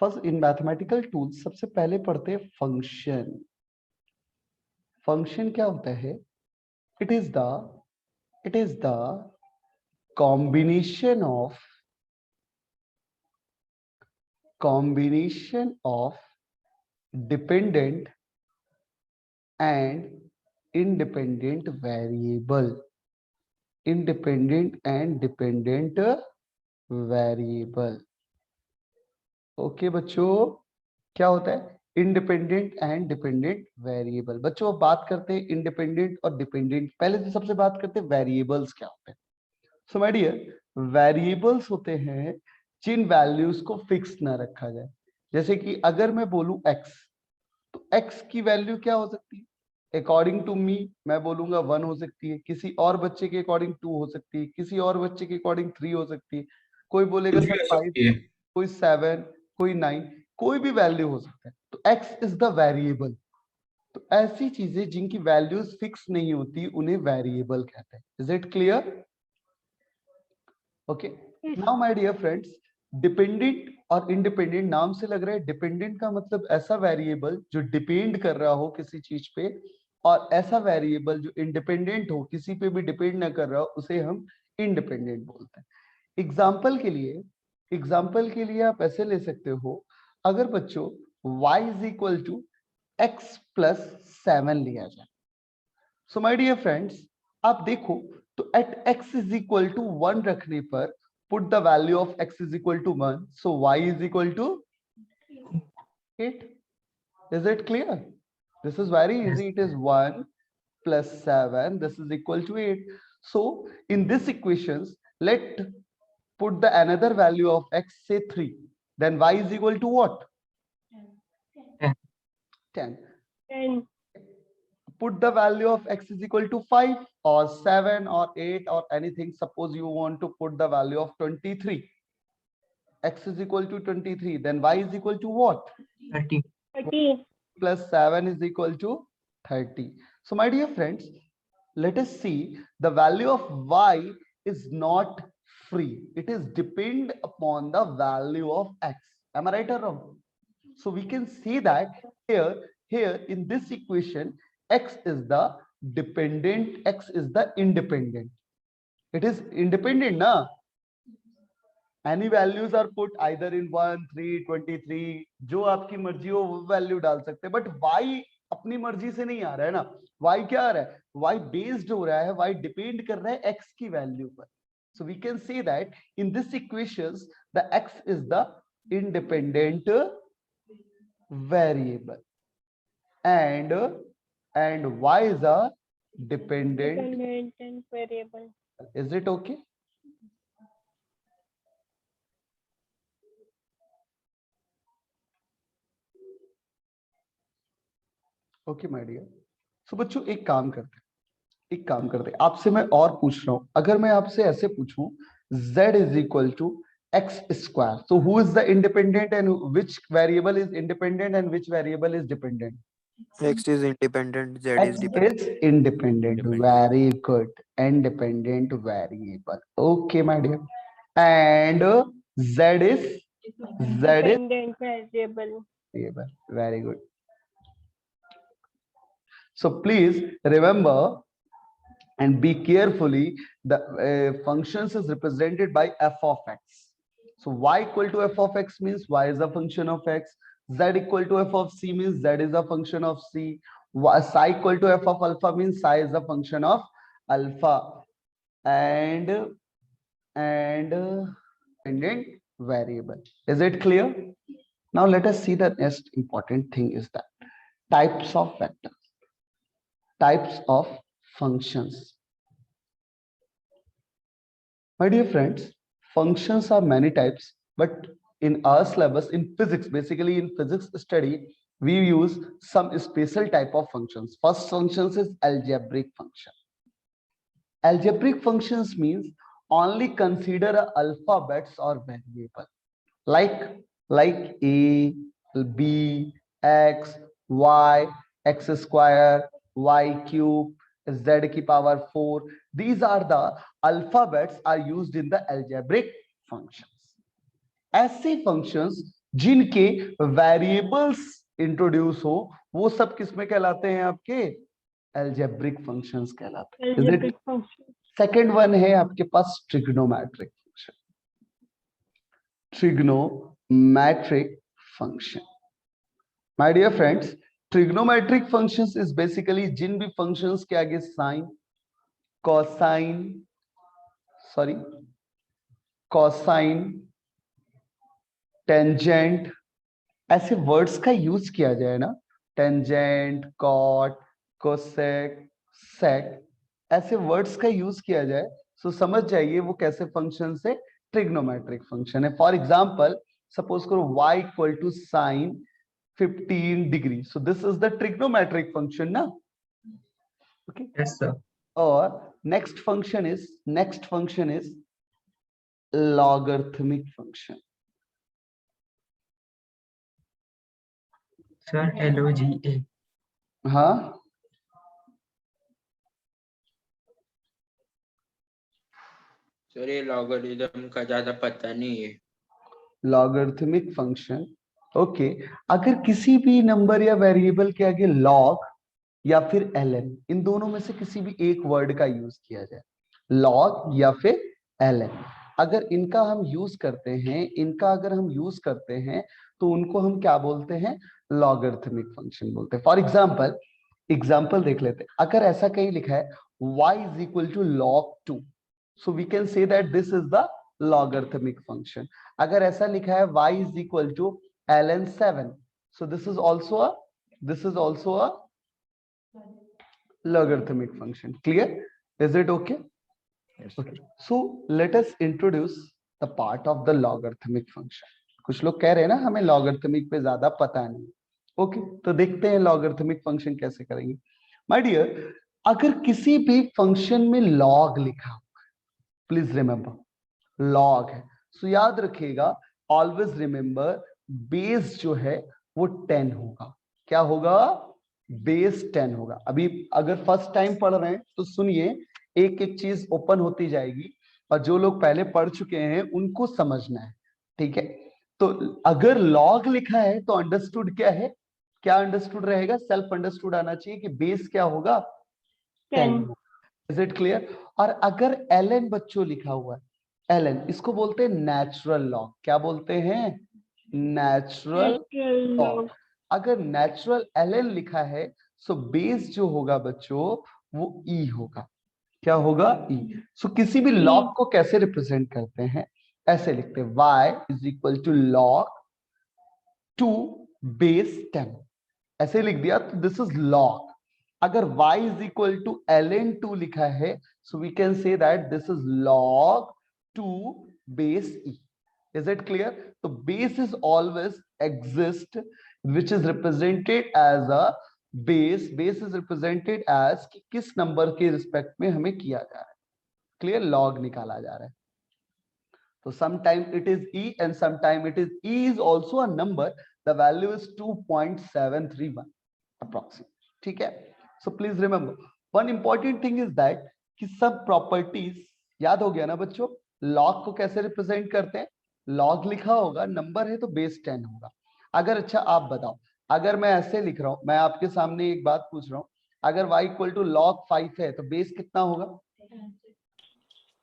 First in mathematical tools सबसे पहले पढ़ते हैं फंक्शन। फंक्शन क्या होता है? It is the combination of dependent and independent variable. Independent and dependent variable. Okay बच्चों, क्या होता है इंडिपेंडेंट एंड डिपेंडेंट वेरिएबल? बच्चों अब बात करते हैं इंडिपेंडेंट और डिपेंडेंट। पहले तो सबसे बात करते हैं वेरिएबल्स क्या होते हैं। सो माय डियर, वेरिएबल्स होते हैं जिन वैल्यूज को फिक्स ना रखा जाए। जैसे कि अगर मैं बोलूं x, तो x की वैल्यू क्या हो सकती है? अकॉर्डिंग टू मी मैं बोलूंगा 1 हो सकती है, किसी और बच्चे के अकॉर्डिंग 2 हो सकती है, किसी और बच्चे के अकॉर्डिंग 3 हो सकती है, कोई बोलेगा कुछ भी सर हो 5, सकती है। कोई 7, कोई 9, कोई भी वैल्यू हो सकता है। तो x इज द वेरिएबल। तो ऐसी चीजें जिनकी वैल्यूज फिक्स नहीं होती उन्हें वेरिएबल कहते हैं। Is it clear? Okay, now my dear friends, dependent और इंडिपेंडेंट नाम से लग रहा है डिपेंडेंट का मतलब ऐसा वेरिएबल जो डिपेंड कर रहा हो किसी चीज पे, और ऐसा वेरिएबल जो इंडिपेंडेंट हो, किसी पे भी डिपेंड ना कर रहा हो, उसे हम इंडिपेंडेंट बोलते हैं। एग्जाम्पल के लिए आप ऐसे ले सकते हो, अगर बच्चों y is equal to x plus 7 लिया जाए। सो माय डियर फ्रेंड्स, आप देखो तो at x is equal to 1 रखने पर put the value of x is equal to 1, so y is equal to 8। Is it clear? This is very easy. It is 1 plus 7, this is equal to 8. So in this equations, let put the another value of x, say 3, then y is equal to what? 10. 10. Put the value of x is equal to 5 or 7 or 8 or anything. Suppose you want to put the value of 23. X is equal to 23, then y is equal to what? 30. 30. Plus 7 is equal to 30. So my dear friends, let us see, the value of y is not free. It is depend upon the value of x. Am I right or wrong? So we can see that here in this equation, x is the dependent, x is the independent. It is independent, na? Any values are put either in 1, 3, 23, जो आपकी मर्जी हो वो value डाल सकते हैं, but y अपनी मर्जी से नहीं आ रहा है ना। y क्या आ रहा है? y बेस्ड हो रहा है, y डिपेंड कर रहा है x की वैल्यू पर। So we can say that in this equations the x is the independent variable and y is a dependent. Dependent variable. Is it okay? Okay my dear. So बच्चों एक काम करते हैं, आपसे मैं और पूछ रहा हूं। अगर मैं आपसे ऐसे पूछूं z is equal to X square, so who is the independent and which variable is independent and which variable is dependent? X is independent, Z is X dependent. is independent. Very good. Independent variable. Okay my dear. And z is Dependent variable. variable. Very good. So please remember and be carefully, the functions is represented by f of x. So y equal to f of x means y is a function of x. Z equal to f of c means z is a function of c. Psi equal to f of alpha means psi is a function of alpha. And independent variable. Is it clear? Now let us see the next important thing is that types of vectors, types of functions. My dear friends, functions are many types, but in our syllabus in physics, basically in physics study, we use some special type of functions. First functions is algebraic function. Algebraic functions means only consider alphabets or variable like a, b, x, y, x square, y cube, z की power 4. These are the alphabets are used in the algebraic functions. ऐसे functions जिनके variables introduce हो वो सब किसमें कहलाते हैं? आपके एल्जेब्रिक फंक्शंस कहलाते हैं। Is it? algebraic function. Second one है आपके पास trigonometric function. Trigonometric function, my dear friends, trigonometric functions is basically जिन भी फंक्शंस के आगे साइन, कोसाइन, कोसाइन, टेंजेंट ऐसे वर्ड्स का यूज किया जाए ना, टेंजेंट, कॉट, कोसेक, सेक, ऐसे वर्ड्स का यूज किया जाए तो समझ जाइए वो कैसे फंक्शन है, ट्रिग्नोमेट्रिक फंक्शन है। फॉर एग्जांपल सपोज करो y equal to sine 15 degree, so this is the trigonometric function ना, ओके। Yes, sir. और next function is logarithmic function. Sir, LOGA. हाँ, सर ये लॉगरिथम का ज्यादा पता नहीं है। Logarithmic function, okay. अगर किसी भी नंबर या वेरिएबल के आगे लॉग या फिर ln, इन दोनों में से किसी भी एक वर्ड का यूज किया जाए, लॉग या फिर ln, अगर इनका हम यूज करते हैं तो उनको हम क्या बोलते हैं? लॉगरिथमिक फंक्शन बोलते हैं। फॉर एग्जाम्पल देख लेते हैं। अगर ऐसा कहीं लिखा है y is equal to log 2, so we can say that this is the logarithmic function. अगर ऐसा लिखा है y is equal to ln 7, so this is also a logarithmic function. Clear? Is it okay? Yes, Okay. So let us introduce the part of the logarithmic function. कुछ लोग कह रहे हैं ना हमें logarithmic पे ज्यादा पता नहीं। ओके, तो देखते हैं logarithmic function कैसे करेंगे। माय डियर, अगर किसी भी फंक्शन में log लिखा हो, प्लीज रिमेंबर लॉग है, सो याद रखिएगा, ऑलवेज रिमेंबर बेस जो है वो 10 होगा। क्या होगा? बेस 10 होगा। अभी अगर फर्स्ट टाइम पढ़ रहे हैं तो सुनिए, एक एक चीज ओपन होती जाएगी और जो लोग पहले पढ़ चुके हैं उनको समझना है, ठीक है? तो अगर लॉग लिखा है तो अंडरस्टूड क्या है? क्या अंडरस्टूड रहेगा? सेल्फ अंडरस्टूड आना चाहिए कि बेस क्या होगा? 10। Is it clear? और अगर ln बच्चों लिखा हुआ है, ln इसको बोलते हैं नेचुरल लॉग। क्या बोलते हैं? Natural log. अगर नेचुरल ln लिखा है सो बेस जो होगा बच्चों वो e होगा। क्या होगा? e। सो किसी भी लॉग को कैसे रिप्रेजेंट करते हैं? ऐसे लिखते हैं y is equal to log 2 base 10, ऐसे लिख दिया तो दिस इज लॉग। अगर y is equal to ln 2 लिखा है so we can say that this is log 2 base e। Is it clear? तो base is always exist which is represented as a base is represented as कि किस number के respect में हमें किया जा रहा है। क्लियर? लॉग निकाला जा रहा है। तो sometime it is e and sometime it is e is also a number, the value is 2.731 approximately, ठीक है? So please remember one important thing is that कि सब प्रॉपर्टीज याद हो गया ना बच्चों? लॉग को कैसे रिप्रेजेंट करते हैं? लॉग लिखा होगा, नंबर है तो बेस 10 होगा। अगर अच्छा आप बताओ, अगर मैं ऐसे लिख रहा हूं, मैं आपके सामने एक बात पूछ रहा हूं, अगर y इक्वल टू log 5 है तो बेस कितना होगा?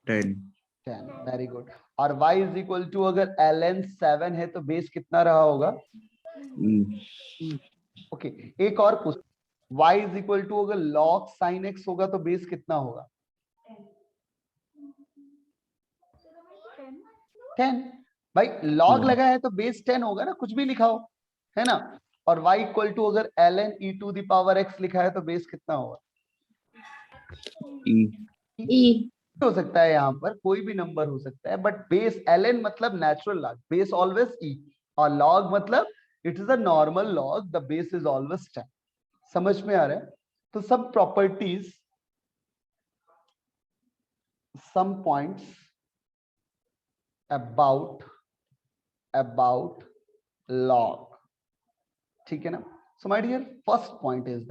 10. 10। Very good. और y इज इक्वल टू अगर ln 7 है तो बेस कितना रहा होगा? ओके, एक और पूछ, y इज इक्वल टू अगर log sin x होगा तो बेस कितना होगा? 10। भाई log लगा है तो बेस 10 होगा ना, कुछ भी लिखा हो, है ना? और y इक्वल टू अगर ln e to the power x लिखा है तो बेस कितना होगा? E. हो सकता है, यहाँ पर कोई भी नंबर हो सकता है, बट बेस ln मतलब natural log, base always e, और log मतलब it is a normal log, the base is always 10। समझ में आ रहा है? तो सब properties, some points about log, ठीक है ना? So my dear, first point is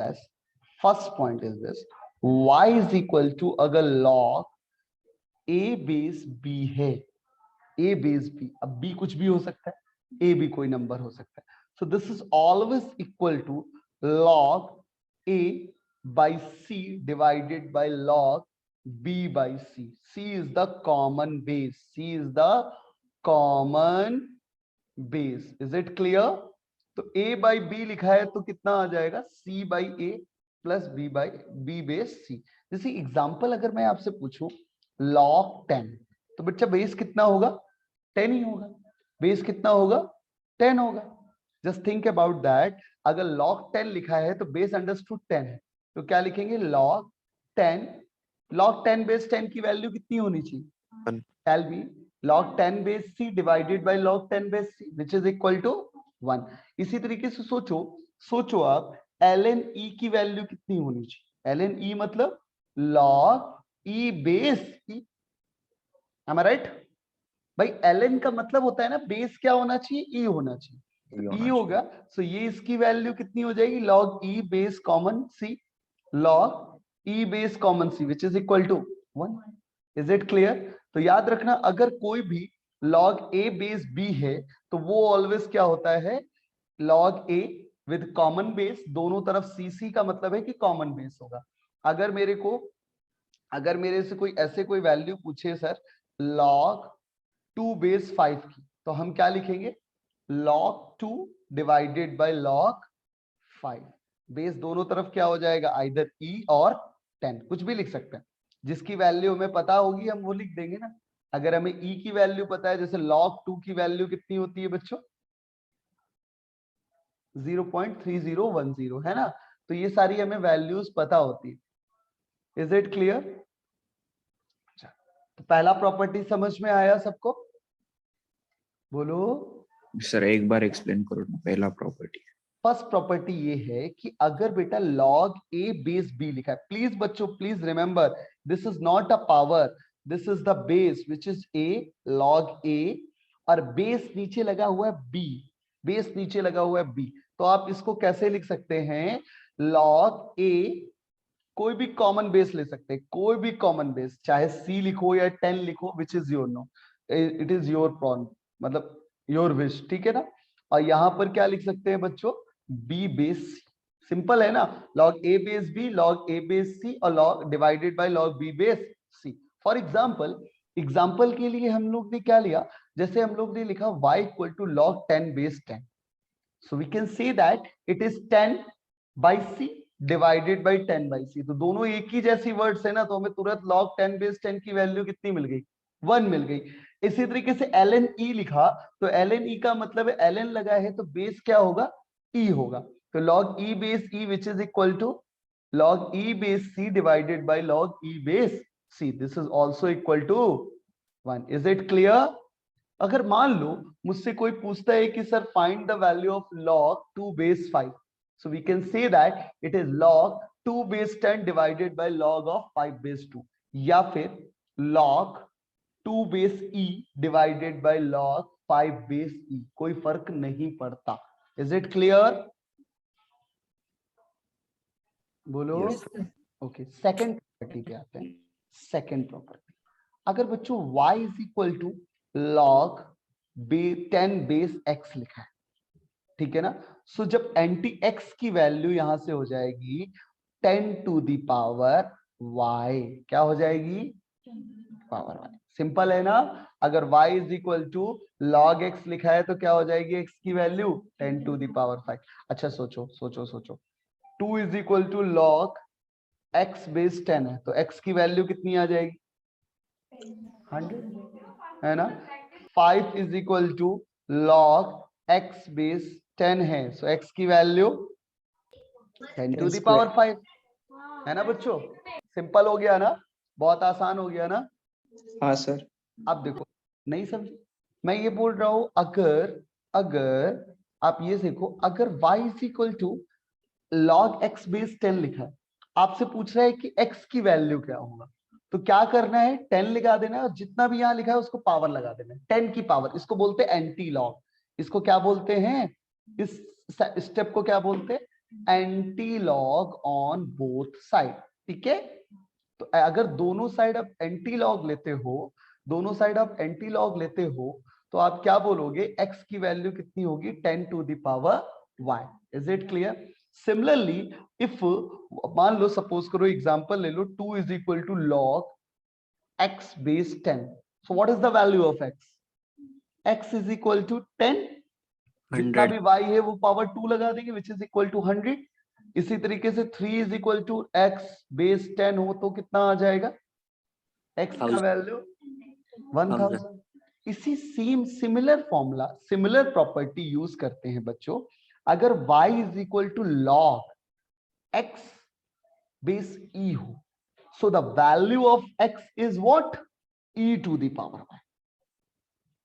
this, y is equal to अगर log a बेस b है, a बेस b, अब b कुछ भी हो सकता है, ए भी कोई नंबर हो सकता है। So this is always equal to log A by C divided by log B by C. C is the common base, C is the common base. Is it clear? तो a बाई बी लिखा है तो कितना आ जाएगा, c by A plus b by B base c। जैसे example अगर मैं आपसे पूछूं log 10, तो बच्चा बेस कितना होगा, 10 ही होगा। बेस कितना होगा, 10 होगा। जस्ट थिंक अबाउट दैट, अगर log 10 लिखा है तो बेस अंडरस्टूड 10 है, तो क्या लिखेंगे log 10। log 10 बेस 10 की वैल्यू कितनी होनी चाहिए, One. shall be log 10 base c divided by log 10 base c which is equal to 1। इसी तरीके से सोचो आप ln e की वैल्यू कितनी होनी चाहिए, ln e मतलब log e base e। am I right? भाई ln का मतलब होता है ना बेस क्या होना चाहिए, e होना चाहिए। e होगा, सो ये इसकी वैल्यू कितनी हो जाएगी, log e base common c, log e base common c which is equal to 1। Is it clear? तो याद रखना, अगर कोई भी log a बेस b है तो वो ऑलवेज क्या होता है, log a with common base, दोनों तरफ cc का मतलब है कि कॉमन बेस होगा। अगर मेरे से कोई ऐसे कोई वैल्यू पूछे सर log 2 बेस 5 की, तो हम क्या लिखेंगे, log 2 divided by log 5। Base दोनों तरफ क्या हो जाएगा, आइदर e और 10, कुछ भी लिख सकते हैं। जिसकी वैल्यू हमें पता होगी हम वो लिख देंगे ना। अगर हमें e की वैल्यू पता है, जैसे log 2 की वैल्यू कितनी होती है बच्चों, 0.3010 है ना, तो ये सारी हमें वैल्यूज पता होती है। Is it clear? तो पहला प्रॉपर्टी समझ में आया सबको, बोलो। सर एक बार एक्सप्लेन करो ना पहला प्रॉपर्टी। फर्स्ट प्रॉपर्टी ये है कि अगर बेटा log a बेस b लिखा है, प्लीज बच्चों please remember, this is not a power, this is the base which is a, log a, और बेस नीचे लगा हुआ है b, बेस नीचे लगा हुआ है b, तो आप इसको कैसे लिख सकते हैं, log a, कोई भी कॉमन बेस ले सकते हैं, कोई भी कॉमन बेस, चाहे c लिखो या 10 लिखो, which is your no, it is your prone, मतलब योर विश, ठीक है ना। और यहां पर क्या लिख सकते हैं बच्चों, b बेस c, सिंपल है ना, log a base b, log a base c और log divided by log b base c। For example के लिए हम लोग ने क्या लिया, जैसे हम लोग ने लिखा y equal to log 10 base 10, so we can say that it is 10 by c divided by 10 by c। तो दोनों एक ही जैसी वर्ड्स है ना, तो हमें तुरंत log 10 बेस 10 की वैल्यू कितनी मिल गई, 1 मिल गई। इसी तरीके से ln e लिखा, तो ln e का मतलब है ln लगा है तो बेस क्या होगा, e होगा, तो log e base e which is equal to log e base c divided by log e base c, this is also equal to 1। Is it clear? अगर मान लो मुझसे कोई पूछता है कि sir find the value of log 2 base 5, so we can say that it is log 2 base 10 divided by log of 5 base 2, या फिर log 2 base e divided by log 5 base e, कोई फर्क नहीं पड़ता। Is it clear? बोलो। Okay, second property पे आते हैं। सेकंड प्रॉपर्टी, अगर बच्चों y is equal to log 10 base x लिखा है, ठीक है ना, सो जब एंटी x की वैल्यू यहां से हो जाएगी 10 टू दी पावर y, क्या हो जाएगी, पावर y। सिंपल है ना, अगर y is equal to log x लिखा है तो क्या हो जाएगी x की वैल्यू 10 टू दी पावर 5। अच्छा सोचो 2 is equal to log x base 10 है, तो x की वैल्यू कितनी आ जाएगी, 100 है ना। 5 is equal to log x base 10 है, सो x की वैल्यू 10 टू दी पावर 5 है ना बच्चों। सिंपल हो गया ना, बहुत आसान हो गया ना। हाँ सर। अब देखो, नहीं समझे, मैं ये बोल रहा हूं, अगर आप ये देखो, अगर y is equal to log x base 10 लिखा है, आपसे पूछ रहा है कि x की वैल्यू क्या होगा, तो क्या करना है, 10 लगा देना है और जितना भी यहाँ लिखा है उसको पावर लगा देना है, 10 की पावर। इसको बोलते हैं एंटी लॉग, इसको क्या बोलते हैं, इस स्टेप को क्या बोलते हैं, anti log on both side, ठीक है। तो अगर दोनों साइड आप एंटी लॉग लेते हो, तो आप क्या बोलोगे, x की वैल्यू कितनी होगी 10 to the power y। Is it clear? Similarly if मान लो, सपोज करो, एग्जांपल ले लो, 2 is equal to log x base 10। So what is the value of x? x is equal to 10, जितना 100. भी y है वो पावर 2 लगा देंगे, विच इज इक्वल टू 100। इसी तरीके से 3 is equal to x base 10 हो तो कितना आ जाएगा, x का 1000. वैल्यू 1000। इसी same similar formula, similar property use करते हैं बच्चों। अगर y is equal to log x base e हो, so the value of x is what? e to the power y.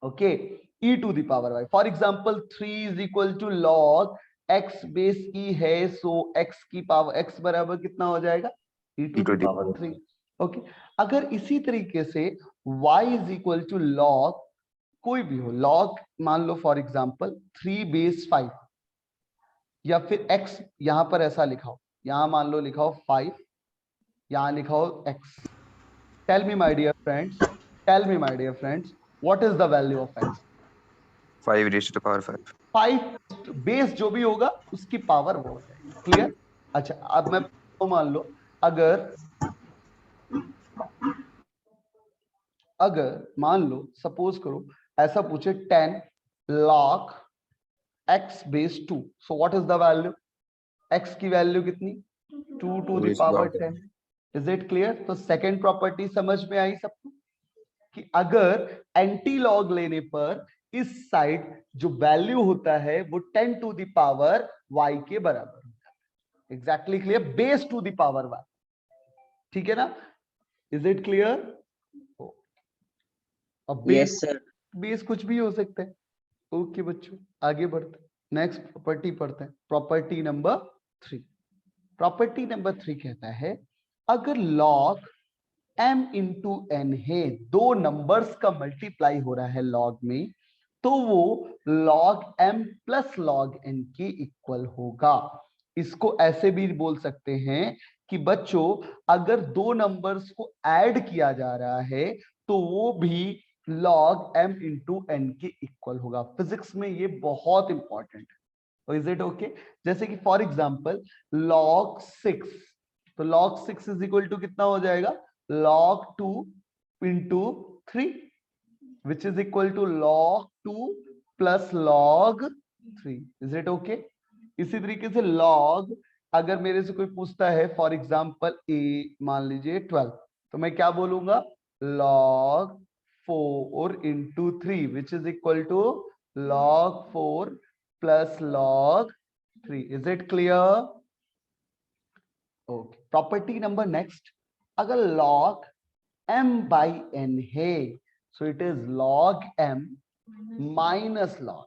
Okay, e to the power y. For example, 3 is equal to log x base e है, so x की power x बराबर कितना हो जाएगा, e to the power 3. Okay, अगर इसी तरीके से y is equal to log कोई भी हो, log मान लो फॉर एग्जांपल 3 बेस 5, या फिर x यहां पर ऐसा लिखा हो, यहां मान लो लिखा हो 5, यहां लिखा हो x. Tell me my dear friends, tell me my dear friends, what is the value of x? 5 raised to the power 5. 5 base जो भी होगा उसकी पावर वो हो जाएगी। क्लियर? अच्छा, अब मैं तो मान लो, अगर मान लो, सपोज करो ऐसा पूछे 10 log x बेस 2, so what is the value? x की वैल्यू कितनी, 2 to the Raised power log 10। Is it clear? तो सेकेंड प्रॉपर्टी समझ में आई सबको, कि अगर एंटी लॉग लेने पर इस साइड जो वैल्यू होता है वो 10 टू द पावर y के बराबर होता है। Exactly clear? Base to the power y, ठीक है ना? Is it clear? अब यस सर। बेस कुछ भी हो सकता है। ओके बच्चों, आगे बढ़ते हैं, नेक्स्ट प्रॉपर्टी पढ़ते हैं, प्रॉपर्टी नंबर 3। प्रॉपर्टी नंबर 3 कहता है, अगर log m इंटू n है, दो नंबर्स का मल्टीप्लाई हो रहा है log में, तो वो log m plus log n के इक्वल होगा। इसको ऐसे भी बोल सकते हैं कि बच्चों, अगर दो नंबर्स को ऐड किया जा रहा है तो वो भी log m इंटू n के इक्वल होगा। फिजिक्स में ये बहुत इंपॉर्टेंट है। Is it okay? जैसे कि फॉर एग्जांपल log 6, तो log 6 इज इक्वल टू कितना हो जाएगा, log 2 into 3, which is equal to log 2 plus log 3। Is it okay? इसी तरीके से log, अगर मेरे से कोई पूछता है फॉर एग्जांपल a मान लीजिए 12, तो मैं क्या बोलूंगा, log 4 into 3, which is equal to log 4 plus log 3। Is it clear? Okay, property number next, अगर log m by n है, so it is log m minus log,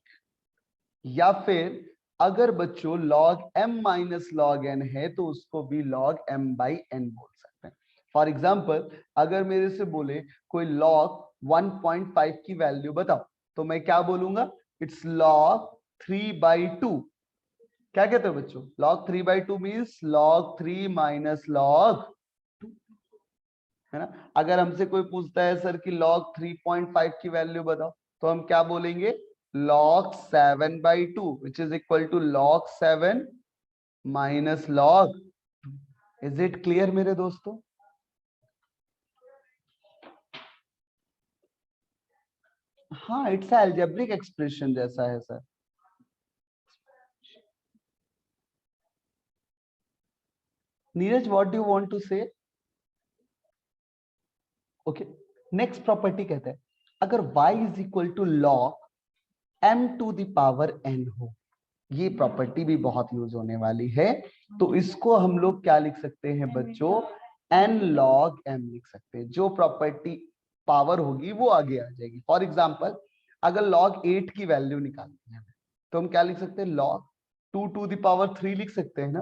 या फिर अगर बच्चों log m minus log n है तो उसको भी log m by n बोल सकते हैं। फॉर एग्जाम्पल, अगर मेरे से बोले कोई log 1.5 की वैल्यू बताओ, तो मैं क्या बोलूंगा, इट्स log 3/2। क्या कहते हो बच्चों, log 3/2 means log 3 minus log 2, है ना? अगर हमसे कोई पूछता है सर कि log 3.5 की वैल्यू बताओ, तो हम क्या बोलेंगे, log 7/2, which is equal to log 7 minus log 2। Is it clear मेरे दोस्तों? हाँ, इट्स अलजेब्रिक एक्सप्रेशन जैसा है sir. Neeraj, what do you want to say? Okay, next property कहता है, अगर y is equal to log m to the power n हो, ये प्रॉपर्टी भी बहुत यूज होने वाली है, तो इसको हम लोग क्या लिख सकते हैं बच्चों, n log m लिख सकते हैं। जो प्रॉपर्टी पावर होगी वो आगे आ जाएगी। फॉर एग्जांपल, अगर log 8 की वैल्यू निकालनी है तो हम क्या लिख सकते हैं, log 2 टू द पावर 3 लिख सकते हैं ना,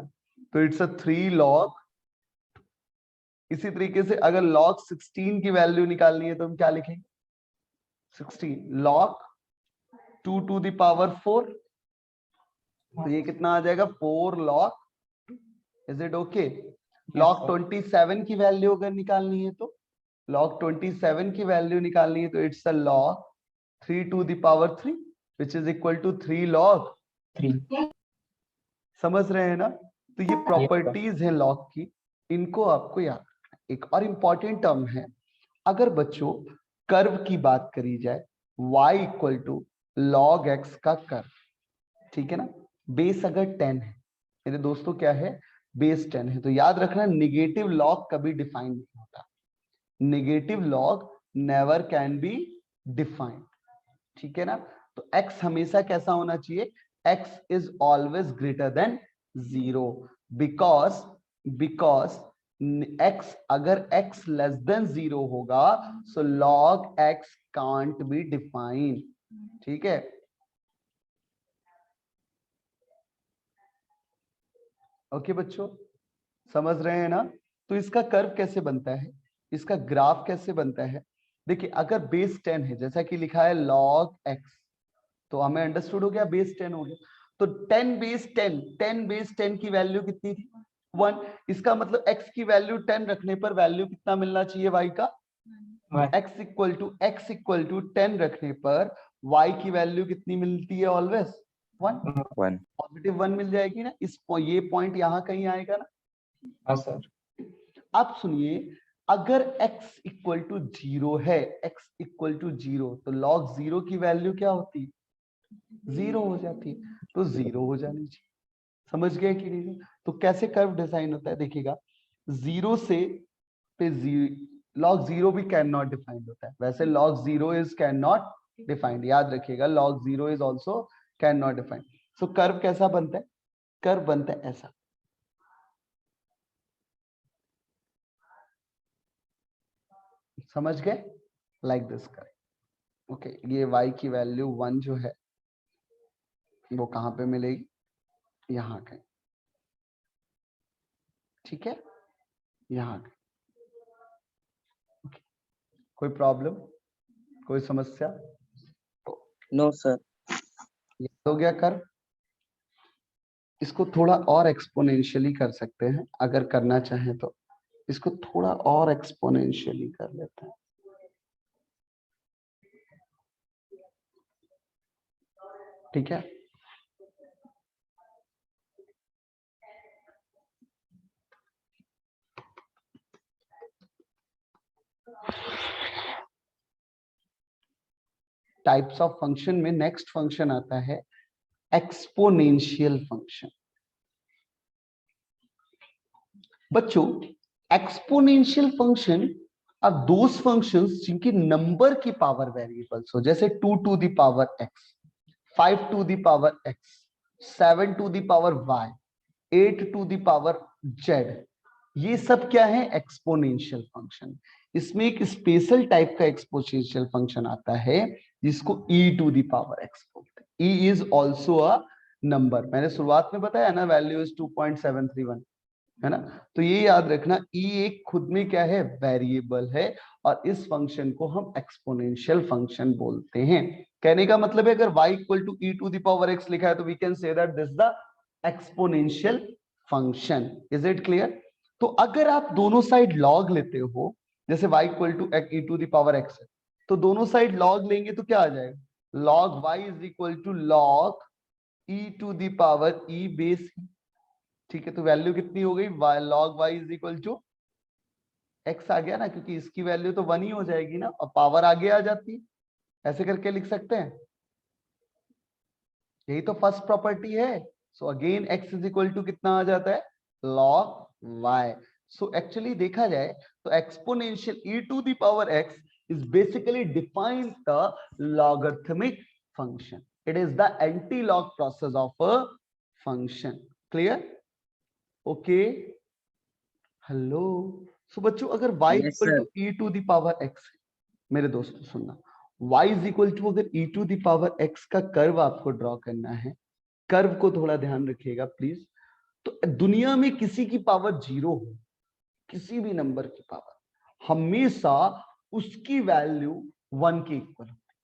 तो इट्स अ 3 log। इसी तरीके से अगर log 16 की वैल्यू निकालनी है तो हम क्या लिखेंगे, 16 log 2 टू द पावर 4, तो ये कितना आ जाएगा, 4 log। Is it okay? log 27 की वैल्यू अगर निकालनी है तो log 27 की वैल्यू निकालनी है तो it's a log 3 to the power 3 which is equal to 3 log 3. समझ रहे हैं ना? तो ये प्रॉपर्टीज है लॉग की, इनको आपको याद रखना है। एक और इंपॉर्टेंट टर्म है, अगर बच्चों कर्व की बात करी जाए, y equal to log x का कर्व, ठीक है ना, बेस अगर 10 है मेरे दोस्तों, क्या है, बेस 10 है, तो याद रखना निगेटिव लॉग कभी डिफाइन नहीं होता, negative log never can be defined, ठीक है ना। तो x हमेशा कैसा होना चाहिए, x is always greater than 0 because x अगर x less than 0 होगा so log x can't be defined, ठीक है। ओके बच्चों, समझ रहे हैं ना? तो इसका कर्व कैसे बनता है, इसका ग्राफ कैसे बनता है, देखिए अगर बेस 10 है जैसा कि लिखा है log x, तो हमें अंडरस्टूड हो गया, बेस 10 हो गया, तो 10 बेस 10 की वैल्यू कितनी थी, 1, इसका मतलब x की वैल्यू 10 रखने पर वैल्यू कितना मिलना चाहिए y का, x इक्वल टू 10 रखने पर y की वैल्यू कितनी मिलती है ऑलवेज, 1, पॉजिटिव 1 मिल जाएगी ना, ये पॉइंट यहाँ कहीं आएगा ना। हाँ सर। अब सुनिए, अगर x इक्वल टू 0 है, x इक्वल टू 0, तो log 0 की वैल्यू क्या होती है, 0 हो जाती है, तो 0 हो जानी चाहिए, समझ गए कि नहीं? तो कैसे कर्व डिजाइन होता है देखिएगा, 0 से पे log 0 भी कैन नॉट डिफाइंड होता है, वैसे log 0 is can not defined, याद रखिएगा log 0 is also can not defined. So curve कैसा बनता है, कर्व बनता है ऐसा, समझ गए, लाइक दिस कर्व। ओके, ये y की वैल्यू 1 जो है वो कहां पे मिलेगी, यहाँ कहीं, ठीक है, यहाँ कहीं। कोई प्रॉब्लम, कोई समस्या? No sir. ये हो गया कर्व। इसको थोड़ा और एक्सपोनेंशियली कर सकते हैं अगर करना चाहें तो, इसको थोड़ा और एक्सपोनेंशियली कर लेते हैं, ठीक है। टाइप्स ऑफ फंक्शन में नेक्स्ट फंक्शन आता है एक्सपोनेंशियल फंक्शन। बच्चों exponential function are those functions जिनकी नंबर की पावर वेरिएबल्स हो, जैसे 2 to the power x, 5 to the power x, 7 to the power y, 8 to the power z, ये सब क्या है, एक्सपोनेंशियल फंक्शन। इसमें एक स्पेशल टाइप का एक्सपोनेंशियल फंक्शन आता है जिसको e to the power x बोलते हैं। e is also a number, मैंने शुरुआत में बताया ना, वैल्यू इज 2.731, है ना। तो ये याद रखना, e एक खुद में क्या है, वेरिएबल है, और इस फंक्शन को हम एक्सपोनेंशियल फंक्शन बोलते हैं। कहने का मतलब है अगर y equal to e to the power x लिखा है तो we can say that this the exponential function. Is it clear? तो अगर आप दोनों साइड लॉग लेते हो, जैसे y equal to e to the power x है, तो दोनों साइड लॉग लेंगे तो क्या आ जाएगा, log y is equal to log e to the power e base, ठीक है। तो वैल्यू कितनी हो गई, log y is equal to x आ गया ना, क्योंकि इसकी वैल्यू तो 1 ही हो जाएगी ना, और पावर आगे आ जाती है, ऐसे करके लिख सकते हैं, यही तो फर्स्ट प्रॉपर्टी है। So again x is equal to कितना आ जाता है, log y। सो एक्चुअली देखा जाए तो exponential e to the power x is basically defines the logarithmic function. It is the anti-log process of a function. Clear? Okay. Hello. So बच्चों अगर y Yes, equal sir. to e to the power x, मेरे दोस्तों सुनना, y is equal to अगर e to the power x का curve आपको draw करना है, कर्व को थोड़ा ध्यान रखिएगा प्लीज। तो दुनिया में किसी की पावर 0 हो, किसी भी नंबर की पावर, हमेशा उसकी वैल्यू 1 के इक्वल होती है,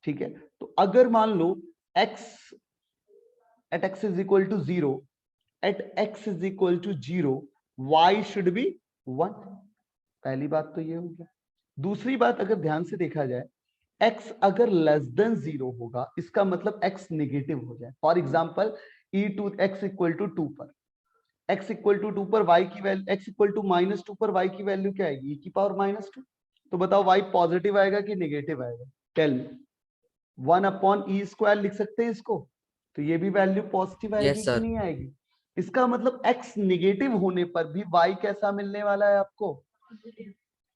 ठीक है। तो अगर मान लो x at x is equal to 0, at x is equal to 0, y should be 1। पहली बात तो ये हो गया। दूसरी बात अगर ध्यान से देखा जाए, x अगर लेस देन 0 होगा इसका मतलब x नेगेटिव हो जाए। For example e to x equal to 2 पर x इक्वल टू 2 पर y की वैल्यू x इक्वल टू -2 पर y की वैल्यू क्या आएगी, e की पावर -2। तो बताओ y पॉजिटिव आएगा कि नेगेटिव आएगा? Tell me. 1 upon e square लिख सकते हैं इसको, तो ये भी वैल्यू पॉजिटिव आएगी कि नहीं आएगी? इसका मतलब x नेगेटिव होने पर भी y कैसा मिलने वाला है आपको?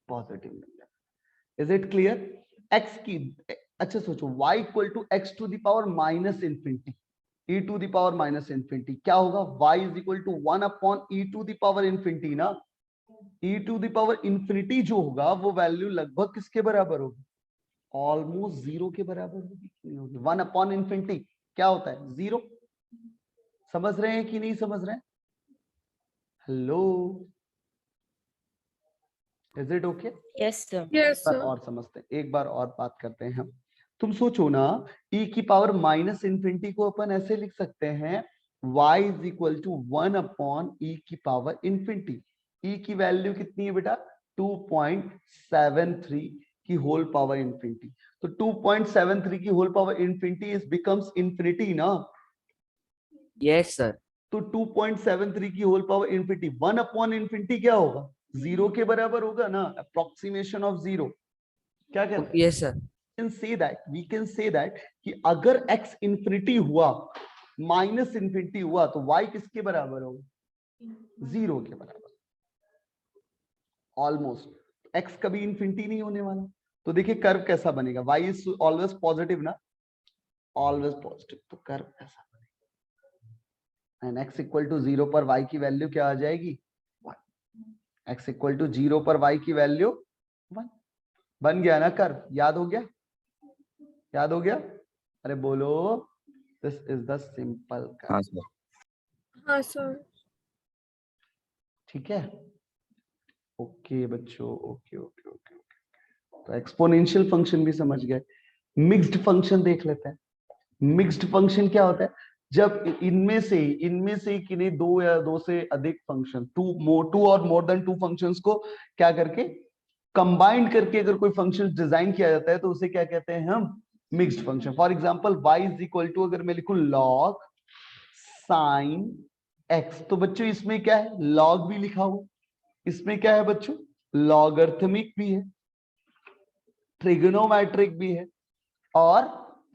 पॉजिटिव मिलने वाला। Is it clear? x की अच्छा सोचो, y equal to x to the power minus infinity e to the power minus infinity क्या होगा? y is equal to 1 upon e to the power infinity ना। e to the power infinity जो होगा वो value लगभग किसके बराबर होगी? ऑलमोस्ट 0 के बराबर होगी। 1 अपॉन इंफिनिटी क्या होता है? 0। समझ रहे हैं कि नहीं समझ रहे हैं? Hello, is it okay? Yes, sir. Yes, bar sir. और समझते हैं, एक बार और बात करते हैं हम। तुम सोचो ना, e की पावर माइनस इंफिनिटी को अपन ऐसे लिख सकते हैं y is equal to 1 upon e की पावर इंफिनिटी। e की वैल्यू कितनी है बेटा? 2.73 की होल पावर इंफिनिटी। तो 2.73 की whole power infinity is becomes infinity ना। Yes, sir. तो 2.73 की whole power infinity 1 upon infinity क्या होगा? 0 के बराबर होगा ना। अप्रोक्सीमेशन ऑफ 0 क्या कहते हैं? Yes, sir. we can say that कि अगर x इंफिनिटी हुआ, माइनस इंफिनिटी हुआ, तो y किसके बराबर होगा? 0 के बराबर। ऑलमोस्ट x कभी इंफिनिटी नहीं होने वाला। तो देखिए कर्व कैसा बनेगा, y इज ऑलवेज पॉजिटिव ना, ऑलवेज पॉजिटिव। तो कर्व ऐसा बनेगा एंड x इक्वल टू 0 पर y की वैल्यू क्या आ जाएगी? 1। x इक्वल टू 0 पर y की वैल्यू 1। बन गया ना कर्व? याद हो गया? याद हो गया? अरे बोलो, this is the simple curve. हाँ सर। हाँ sir. ठीक है, ओके बच्चों, ओके ओके ओके ओके। तो एक्सपोनेंशियल फंक्शन भी समझ गए। मिक्स्ड फंक्शन देख लेते हैं। मिक्स्ड फंक्शन क्या होता है? जब इनमें से किन्हीं दो या दो से अधिक फंक्शन, टू और मोर देन टू फंक्शंस को क्या करके कंबाइंड करके अगर कोई फंक्शन डिजाइन किया जाता है तो उसे क्या कहते हैं हम? Mixed function. For example y is equal to, अगर मैं लिखूं log sin x, तो बच्चों इसमें क्या है? log भी लिखा हुआ, इसमें क्या है बच्चों? लॉगरिथमिक भी है, ट्रिगोनोमेट्रिक भी है और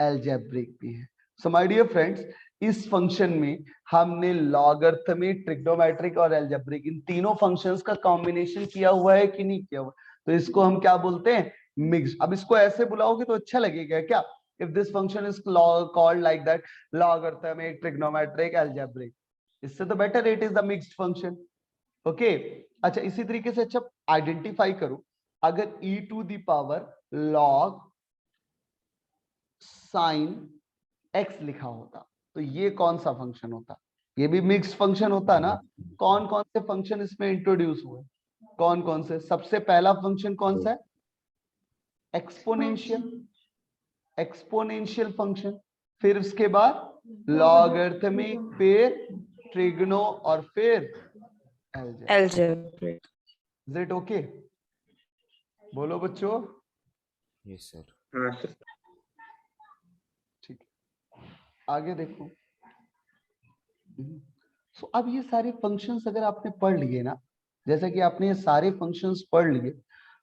एल्जेब्रिक भी है। सो माय डियर फ्रेंड्स, इस फंक्शन में हमने लॉगरिथमिक, ट्रिग्नोमेट्रिक और एल्जेब्रिक, इन तीनों फंक्शंस का कॉम्बिनेशन किया हुआ है कि नहीं किया हुआ? तो इसको हम क्या बोलते हैं? मिक्स। अब इसको ऐसे बुलाओगे तो अच्छा लगेगा क्या? If this function is called like that, logarithmic, trigonometric, algebraic, इससे तो better it is the mixed function. Okay, अच्छा इसी तरीके से अच्छा आइडेंटिफाई करो, अगर e to the power log sin x लिखा होता तो ये कौन सा फंक्शन होता? ये भी मिक्स्ड फंक्शन होता ना। कौन कौन से फंक्शन इसमें इंट्रोड्यूस हुए? कौन कौन से? सबसे पहला फंक्शन कौन सा है? Exponential, exponential function. फिर उसके बाद लॉगरिथमिक, फिर ट्रिग्नो और फिर Algebraic. Is it okay? बोलो बच्चों। Yes, sir. हाँ सर। ठीक है, आगे देखो। सो अब ये सारे फंक्शंस अगर आपने पढ़ लिए ना, जैसा कि आपने ये सारे फंक्शंस पढ़ लिए,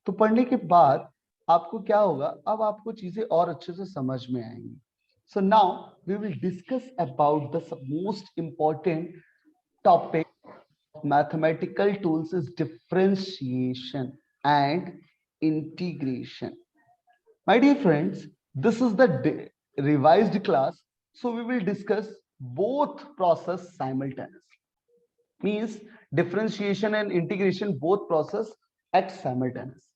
तो पढ़ने के बाद आपको क्या होगा? अब आपको चीजें और अच्छे से समझ में आएंगी। So now we will discuss about the most important topic mathematical tools is differentiation and integration. My dear friends, this is the revised class, so we will discuss both process simultaneously. Means differentiation and integration both process at simultaneous,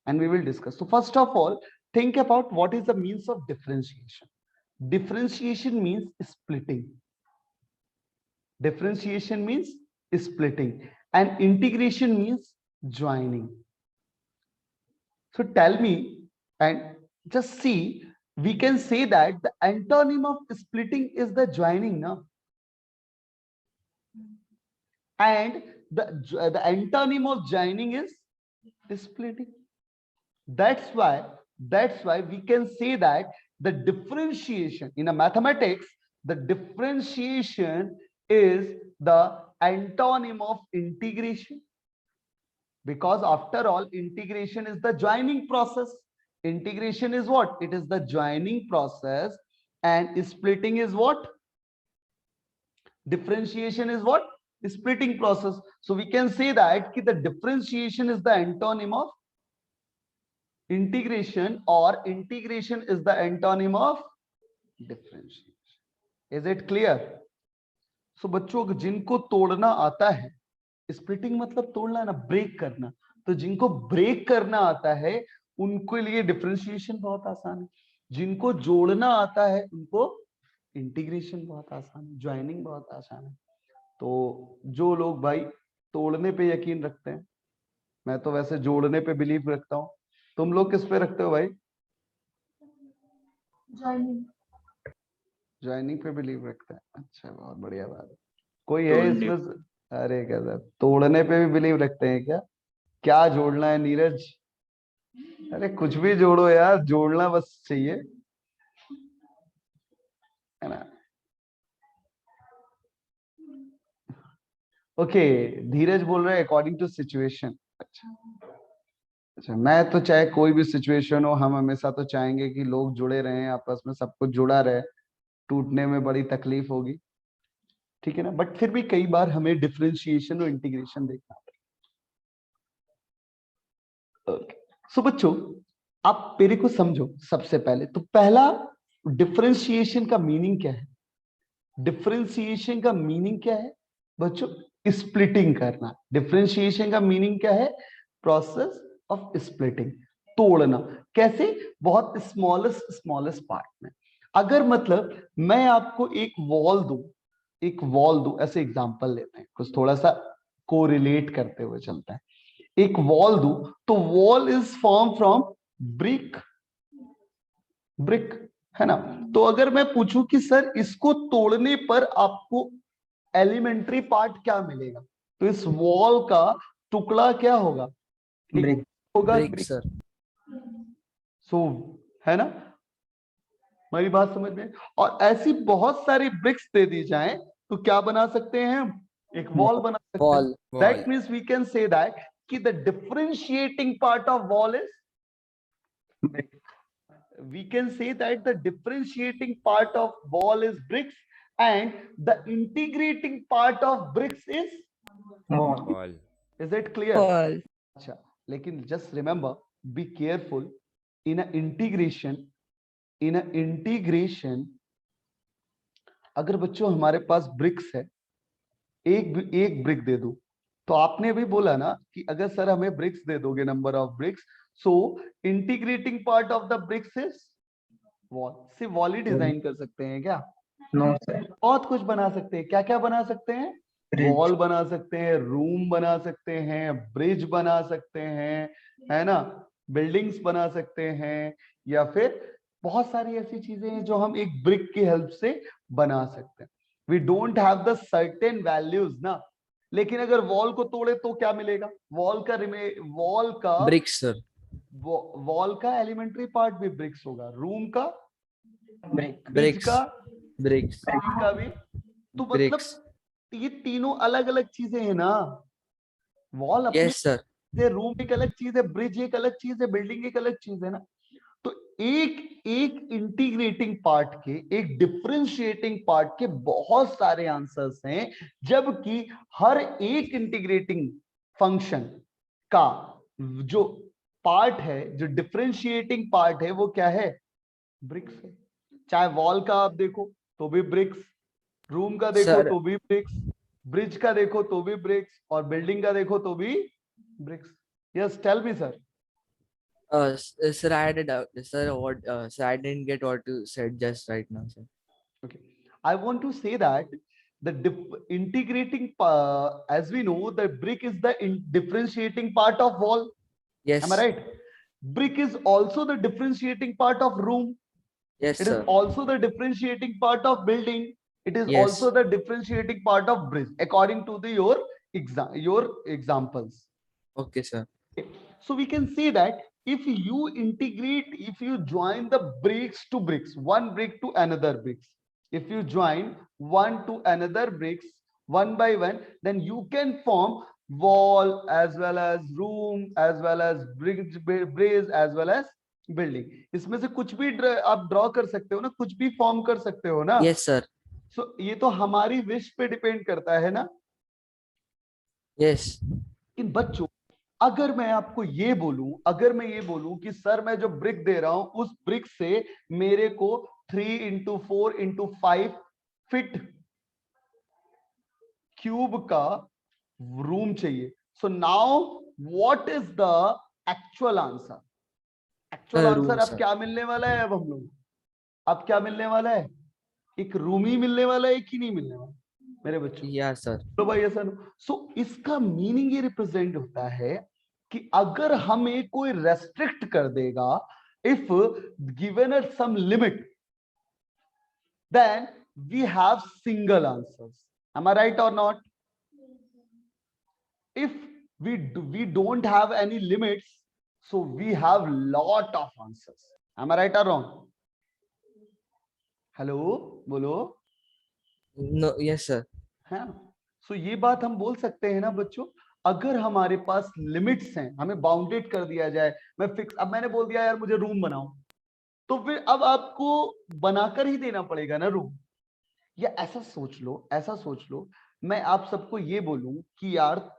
and we will discuss. So first of all, think about what is the means of differentiation. Differentiation means splitting. Differentiation means splitting, and integration means joining. So tell me and just see, we can say that the antonym of splitting is the joining now, and the antonym of joining is splitting. That's why That's why we can say that the differentiation in a mathematics, the differentiation is the antonym of integration. Because after all, integration is the joining process. Integration is what? It is the joining process, and splitting is what? Differentiation is what? Splitting process. So we can say that the differentiation is the antonym of integration, or integration is the antonym of differentiation. Is it clear? So बच्चों जिनको तोड़ना आता है, splitting मतलब तोड़ना ना, break करना, तो जिनको ब्रेक करना आता है उनके लिए डिफरेंशिएशन बहुत आसान है, जिनको जोड़ना आता है उनको इंटीग्रेशन बहुत आसान है, ज्वाइनिंग बहुत आसान है। तो जो लोग भाई तोड़ने पे यकीन रखते हैं, मैं तो वैसे जोड़ने पे बिलीव रखता हूँ, तुम लोग किस पे रखते हो भाई? ज्वाइनिंग पे बिलीव रखते हैं। अच्छा, बहुत बढ़िया बात है। कोई है इसमें? अरे क्या सर, तोड़ने पे भी बिलीव रखते हैं क्या? क्या जोड़ना है नीरज? अरे कुछ भी जोड़ो यार, जोड़ना बस चाहिए, है ना? ओके, धीरज बोल रहे हैं अकॉर्डिंग टू सिचुएशन। अच्छा, मैं तो चाहे कोई भी सिचुएशन हो, हम हमेशा तो चाहेंगे कि लोग जुड़े रहें आपस में, सब कुछ जुड़ा रहे, टूटने में बड़ी तकलीफ होगी, ठीक है ना? बट फिर भी कई बार हमें डिफरेंशिएशन और इंटीग्रेशन देखना पड़ेगा। सो बच्चों, आप मेरे को समझो। सबसे पहले तो पहला, डिफरेंशिएशन का मीनिंग क्या है? डिफरेंशिएशन का मीनिंग क्या है बच्चों? स्प्लिटिंग करना। डिफरेंशिएशन का मीनिंग क्या है? प्रोसेस ऑफ स्प्लिटिंग, तोड़ना। कैसे? बहुत स्मॉलेस्ट पार्ट में। अगर मतलब मैं आपको एक वॉल दूं, ऐसे एग्जांपल लेते हैं, कुछ थोड़ा सा कोरिलेट करते हुए चलता है। एक वॉल दूं तो wall is form from brick, है ना? तो अगर मैं पूछूं कि सर इसको तोड़ने पर आपको एलिमेंट्री पार्ट क्या मिलेगा, तो इस वॉल का टुकड़ा क्या होगा? ब्रिक होगा ब्रिक ब्रिक। सर। सो है ना, मेरी बात समझ में? और ऐसी बहुत सारी ब्रिक्स दे दी जाएं तो क्या बना सकते हैं हम? एक वॉल बना सकते हैं। Wall. That means we can say that कि the differentiating part of wall is, we can say that the differentiating part of wall is bricks and the integrating part of bricks is wall. is it clear? अच्छा, लेकिन just remember, be careful in a integration अगर बच्चों हमारे पास BRICS है, एक brick दे दूं, तो आपने भी बोला ना कि अगर सर हमें ब्रिक्स दे दोगे, number of bricks, so integrating part of the bricks is wall. सिर्फ वॉल ही डिजाइन कर सकते हैं क्या? नो सर, बहुत कुछ बना सकते हैं। क्या क्या बना सकते हैं? वॉल बना सकते हैं, रूम बना सकते हैं, ब्रिज बना सकते हैं, है ना, बिल्डिंग्स बना सकते हैं, या फिर बहुत सारी ऐसी चीजें हैं जो हम एक ब्रिक की हेल्प से बना सकते हैं। We don't have the certain values ना, लेकिन अगर वॉल को तोड़े तो क्या मिलेगा? वॉल का ब्रिक्स सर। वॉल का एलिमेंट्री पार्ट भी ब्रिक्स होगा, रूम का ब्रिक, ब्रिक्स का ब्रिक्स का भी। तो मतलब ब्रिक्स। ये तीनों अलग अलग चीजें हैं ना। वॉल अपनी यस सर। है, रूम एक अलग चीज है, ब्रिज एक अलग चीज है, बिल्डिंग एक अलग चीज है ना। तो एक इंटीग्रेटिंग पार्ट के, एक डिफरेंशिएटिंग पार्ट के बहुत सारे आंसर्स हैं, जबकि हर एक इंटीग्रेटिंग फंक्शन का जो पार्ट है, जो डिफरेंशिएटिंग पार्ट है, वो क्या है? ब्रिक्स है। चाहे वॉल का आप देखो तो भी ब्रिक्स, रूम का देखो सर। तो भी ब्रिक्स, ब्रिज का देखो तो भी ब्रिक्स, और बिल्डिंग का देखो तो भी bricks. Yes, tell me, sir. Sir, I had sir, what sir, I didn't get what you said just right now, sir. Okay, I want to say that the integrating, as we know, the brick is the differentiating part of wall. Yes. Am I right? Brick is also the differentiating part of room. Yes, it sir. is also the differentiating part of building. It is Yes. also the differentiating part of bridge, according to your examples. Okay, sir. So we can say that if you integrate, if you join the bricks to bricks, one brick to another bricks, if you join one to another bricks one by one, then you can form wall as well as room as well as bridge as well as building. इसमें से कुछ भी आप draw कर सकते हो ना, कुछ भी फॉर्म कर सकते हो ना. Yes, sir. सो ये तो हमारी विश पे डिपेंड करता है ना. Yes. इन बच्चों, अगर मैं आपको ये बोलूं, अगर मैं ये बोलूं कि सर मैं जो ब्रिक दे रहा हूं उस ब्रिक से मेरे को 3 into 4 into 5 फीट क्यूब का रूम चाहिए. So now what is the actual answer? Actual room, answer अब sir. क्या मिलने वाला है? अब हम लोग अब क्या मिलने वाला है? एक रूम ही मिलने वाला है कि नहीं मिलने वाला मेरे बच्चों? Yeah, sir. तो भाई ऐसा. सो इसका मीनिंग ये रिप्रेजेंट होता है कि अगर हमें कोई रेस्ट्रिक्ट कर देगा, if given at some limit, then we have single answers. Am I right or not? If we don't have any limits, so we have lot of answers. Am I right or wrong? Hello बोलो. No, yes, sir. है. सो ये बात हम बोल सकते हैं ना बच्चों, अगर हमारे पास लिमिट्स हैं, हमें बाउंडेड कर दिया जाए, मैं फिक्स, अब मैंने बोल दिया यार मुझे रूम बनाओ, तो फिर अब आपको बनाकर ही देना पड़ेगा ना रूम. या ऐसा सोच लो, ऐसा सोच लो, मैं आप सबको ये बोलूं कि यार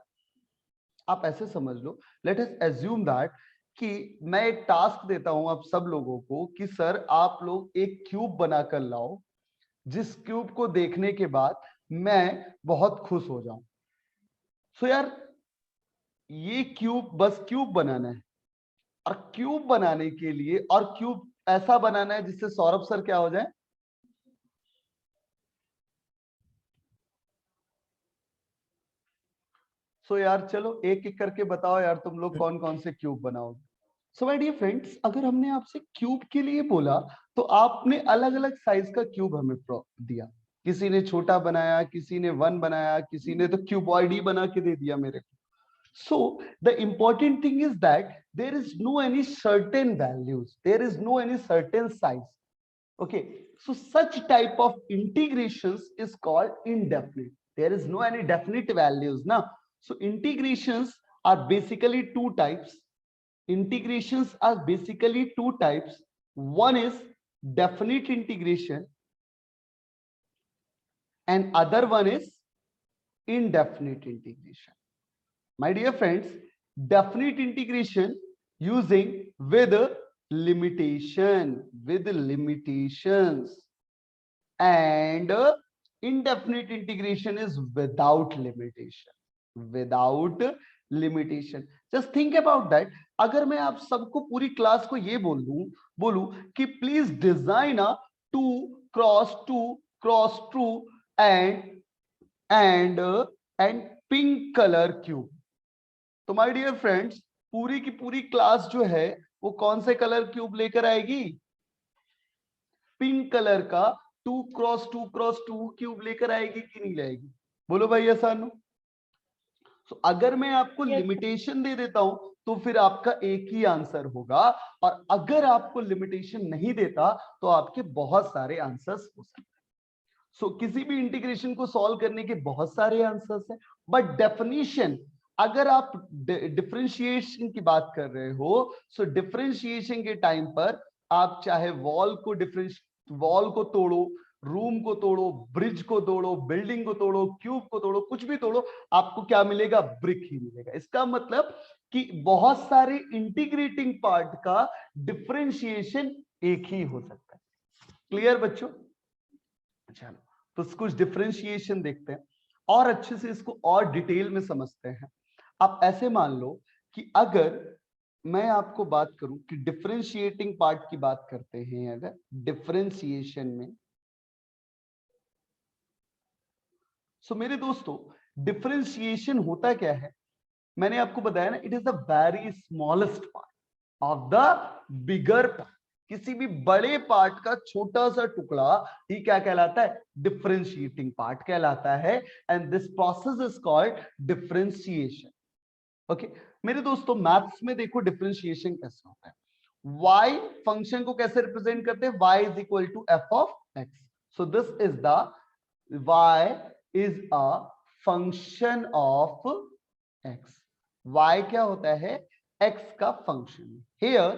आप ऐसे समझ लो, लेट अस एज्यूम दैट कि मैं एक टास्क देता हूं आप सब लोगों को कि सर आप लोग एक क्यूब बनाकर लाओ, जिस क्यूब को देखने के बाद मैं बहुत खुश हो जाऊं. सो यार ये क्यूब, बस क्यूब बनाना है, और क्यूब बनाने के लिए, और क्यूब ऐसा बनाना है जिससे सौरभ सर क्या हो जाए? सो यार चलो एक एक करके बताओ यार तुम लोग कौन कौन से क्यूब बनाओगे. सो माय डियर फ्रेंड्स, अगर हमने आपसे क्यूब के लिए बोला तो आपने अलग अलग साइज का क्यूब हमें दिया. किसी ने छोटा बनाया, किसी ने 1 बनाया, किसी ने तो क्यूबॉइड ही बना के दे दिया मेरे को. So the important thing is that there is no any certain values, there is no any certain size. Okay, so such type of integrations is called indefinite. There is no any definite values now. So integrations are basically two types. Integrations are basically two types. One is definite integration and other one is indefinite integration. My dear friends, definite integration using with limitation, with limitations, and indefinite integration is without limitation, without limitation. Just think about that. अगर मैं आप सबको पूरी class को ये बोलूं कि please design a 2x2 and pink colour cube, तो माय डियर फ्रेंड्स पूरी की पूरी क्लास जो है वो कौन से कलर क्यूब लेकर आएगी? पिंक कलर का 2x2 क्यूब लेकर आएगी कि नहीं लाएगी? बोलो भाई आसानो. तो अगर मैं आपको लिमिटेशन दे देता हूं तो फिर आपका एक ही आंसर होगा, और अगर आपको लिमिटेशन नहीं देता तो आपके बहुत सारे आंसर्स हो सकते हैं. सो किसी भी इंटीग्रेशन को सॉल्व करने के बहुत सारे आंसर्स हैं, बट डेफिनेशन, अगर आप डिफरेंशिएशन की बात कर रहे हो, सो डिफरेंशिएशन के टाइम पर आप चाहे वॉल को तोड़ो, रूम को तोड़ो, ब्रिज को तोड़ो, बिल्डिंग को तोड़ो, क्यूब को तोड़ो, कुछ भी तोड़ो, आपको क्या मिलेगा? ब्रिक ही मिलेगा. इसका मतलब कि बहुत सारे इंटीग्रेटिंग पार्ट का डिफरेंशिएशन एक ही हो सकता है. क्लियर बच्चों? चलो तो कुछ डिफरेंशिएशन देखते हैं और अच्छे से इसको और डिटेल में समझते हैं. आप ऐसे मान लो कि अगर मैं आपको बात करूं कि डिफरेंशिएटिंग पार्ट की बात करते हैं, अगर डिफरेंशिएशन में, सो मेरे दोस्तों डिफरेंशिएशन होता क्या है? मैंने आपको बताया ना, it is the very smallest part of the bigger part. किसी भी बड़े पार्ट का छोटा सा टुकड़ा ही क्या कहलाता है? डिफरेंशिएटिंग पार्ट कहलाता है. And this process is called differentiation. Okay मेरे दोस्तों, मैथ्स में देखो डिफरेंशिएशन कैसे होता है। y फंक्शन को कैसे रिप्रेजेंट करते हैं? y is equal to f of x। So this is the y is a function of x। y क्या होता है? x का function. Here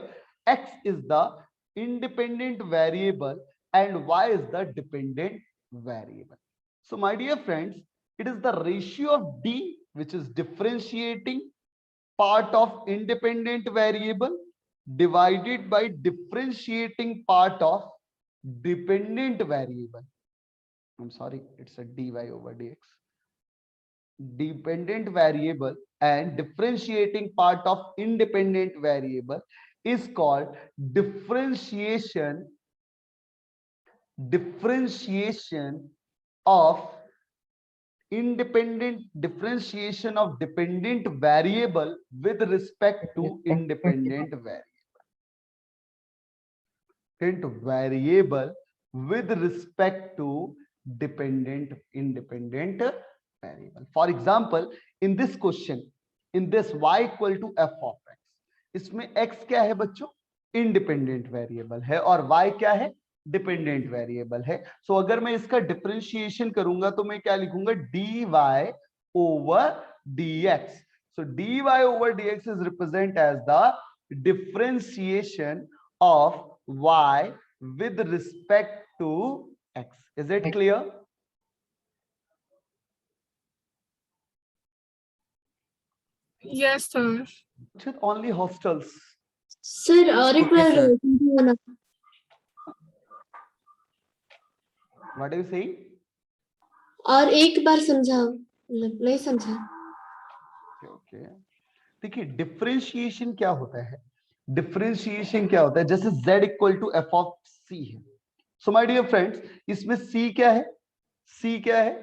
x is the independent variable and y is the dependent variable. So my dear friends, it is the ratio of d which is differentiating part of independent variable divided by differentiating part of dependent variable. I'm sorry, it's a dy over dx. Dependent variable and differentiating part of independent variable is called differentiation of differentiation of dependent variable with respect to independent variable with respect to independent variable. For example, in this question, in this y equal to f of x, इसमें x क्या है बच्चों? Independent variable है और y क्या है? Dependent variable है। सो अगर मैं इसका डिफरेंशिएशन करूंगा तो मैं क्या लिखूंगा? dy over dx. So dy over dx is represent as the differentiation of y with respect to x. Is it clear? Yes, sir. With only hostels. Sir और एक Okay, बार sir. समझाना। What are you saying? और एक बार समझाओ, मतलब नहीं समझा। Okay देखिए डिफरेंशिएशन क्या होता है? डिफरेंशिएशन क्या होता है? जैसे z equal to F of C है। सो माय डियर फ्रेंड्स, इसमें c क्या है? c क्या है?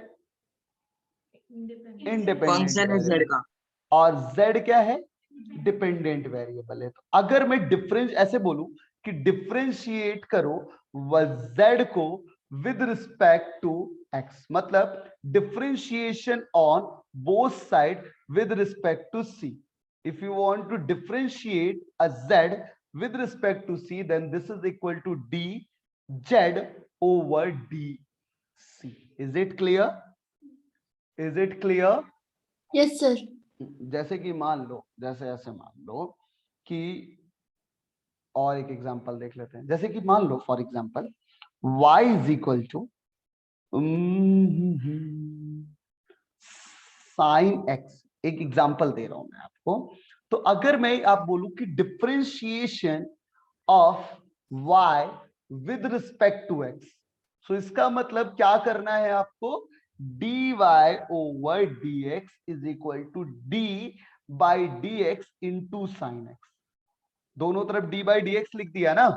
इंडिपेंडेंट का। और z क्या है? डिपेंडेंट वेरिएबल है। तो अगर मैं डिफरेंस ऐसे बोलूं कि डिफरेंशिएट करो z को with respect to x, मतलब differentiation on both side with respect to c. If you want to differentiate a z with respect to c, then this is equal to dz over dc. Is it clear? Is it clear? Yes sir. जैसे कि मान लो, जैसे ऐसे मान लो कि, और एक example देख लेते हैं। जैसे कि मान लो for example y is equal to sin x। एक एग्जांपल दे रहा हूं मैं आपको। तो अगर मैं आप बोलूं कि differentiation of y with respect to x, सो इसका मतलब क्या करना है आपको? dy over dx is equal to d by dx into sin x। दोनों तरफ d by dx लिख दिया ना,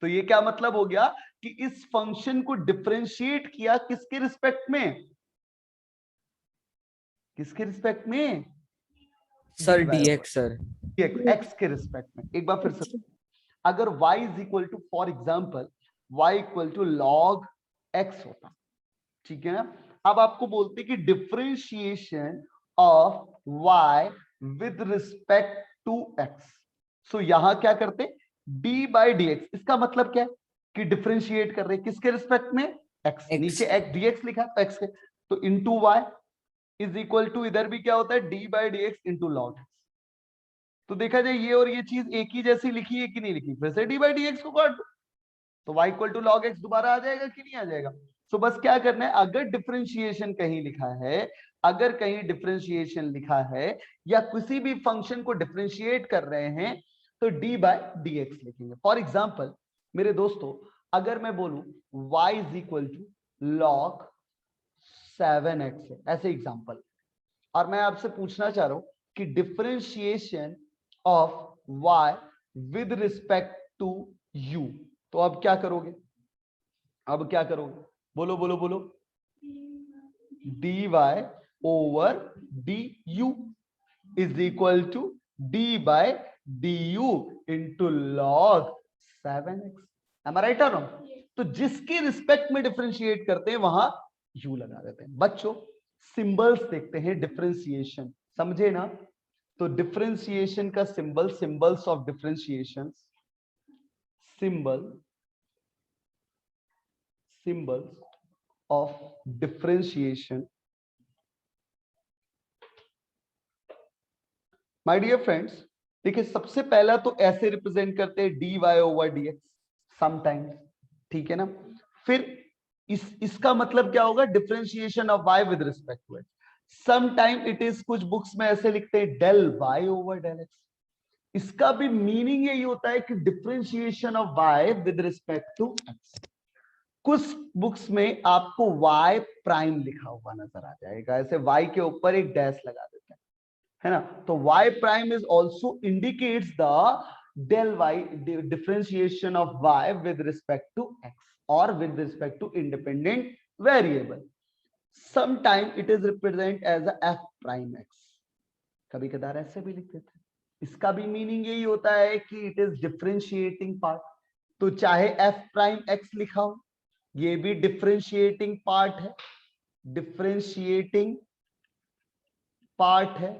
तो ये क्या मतलब हो गया कि इस फंक्शन को डिफरेंशिएट किया किसके रिस्पेक्ट में? किसके रिस्पेक्ट में? Sir dx sir. x के रिस्पेक्ट में। एक बार फिर से, अगर y is equal to for example y equal to log x होता, ठीक है ना? अब आपको बोलते कि differentiation of y with respect to x। सो यहां क्या करते? d by dx। इसका मतलब क्या है कि डिफरेंशिएट कर रहे हैं किसके रिस्पेक्ट में? x। नीचे x dx लिखा तो x के, तो into y is equal to, इधर भी क्या होता है? d by dx into log x। तो देखा जाए ये और ये चीज एक ही जैसी लिखी है कि नहीं लिखी? फिर से d by dx को काट दो तो y equal to log x दोबारा आ जाएगा कि नहीं आ जाएगा? सो बस क्या करना है, अगर डिफरेंशिएशन कहीं लिखा है, अगर कहीं डिफरेंशिएशन लिखा है या किसी भी फंक्शन को डिफरेंशिएट कर रहे हैं तो d by dx लिखेंगे। फॉर एग्जांपल मेरे दोस्तों, अगर मैं बोलूं y is equal to log 7x है, ऐसे एग्जांपल, और मैं आपसे पूछना चाह रहा हूं कि differentiation of y with respect to u, तो अब क्या करोगे? अब क्या करोगे? बोलो बोलो बोलो। dy over du is equal to d by du into log 7x। Am I right or wrong? तो जिसके रिस्पेक्ट में डिफरेंशिएट करते हैं वहां u लगा देते हैं। बच्चों सिंबल्स देखते हैं डिफरेंशिएशन, समझे ना? तो डिफरेंशिएशन का symbol, symbols of differentiation, symbols of differentiation. My dear friends, देखिए सबसे पहला तो ऐसे रिप्रेजेंट करते हैं dy over dx समटाइम्स, ठीक है ना। फिर इसका मतलब क्या होगा, differentiation of y with respect to x। Sometime it is, कुछ बुक्स में ऐसे लिखते हैं del y over del x। इसका भी मीनिंग यही होता है कि differentiation of y with respect to x। कुछ बुक्स में आपको y प्राइम लिखा हुआ नजर आ जाएगा, ऐसे y के ऊपर एक डैश लगा देते हैं, है ना। तो y prime is also indicates the del y, differentiation of y with respect to x और with respect to independent variable. Sometime it is represent as a f prime x, कभी कदार ऐसे भी लिख देते हैं। इसका भी मीनिंग यही होता है कि इट इज डिफरेंशिएटिंग पार्ट। तो चाहे f प्राइम x लिखा हो, ये भी डिफरेंशिएटिंग पार्ट है, डिफरेंशिएटिंग पार्ट है।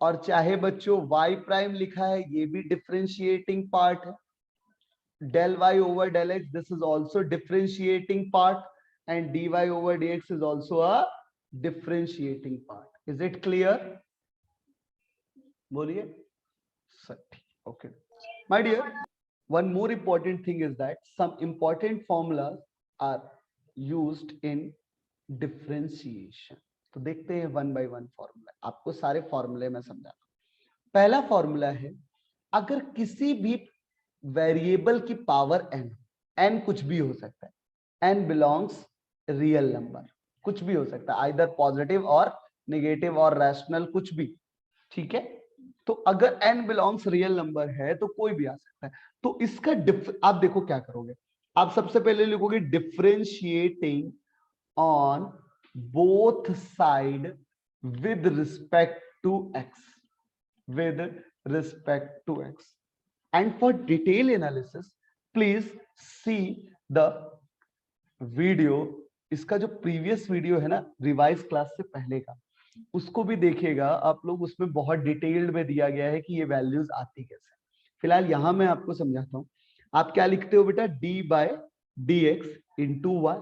और चाहे बच्चों y प्राइम लिखा है, ये भी डिफरेंशिएटिंग पार्ट है। del y over del x, this is also differentiating part, and dy over dx is also a differentiating part. Is it clear? बोलिए sir, okay. My dear, one more important thing is that some important formulas are used in differentiation. तो देखते हैं one by one formula, आपको सारे फॉर्मूले में समझाता हूं। पहला फॉर्मूला है, अगर किसी भी वेरिएबल की पावर n कुछ भी हो सकता है, n बिलोंग्स रियल नंबर, कुछ भी हो सकता है, आइदर पॉजिटिव और नेगेटिव और रैशनल, कुछ भी, ठीक है। तो अगर n बिलोंग्स रियल नंबर है तो कोई भी आ सकता है। तो इसका आप देखो क्या करोगे, आप सबसे पहले लिखोगे differentiating on both side with respect to x, with respect to x. And for detailed analysis, please see the video. इसका जो previous video है ना, रिवाइज क्लास से पहले का, उसको भी देखिएगा आप लोग, उसमें बहुत डिटेल्ड में दिया गया है कि ये वैल्यूज आती कैसे। फिलहाल यहां मैं आपको समझाता हूं। आप क्या लिखते हो बेटा, d by dx into y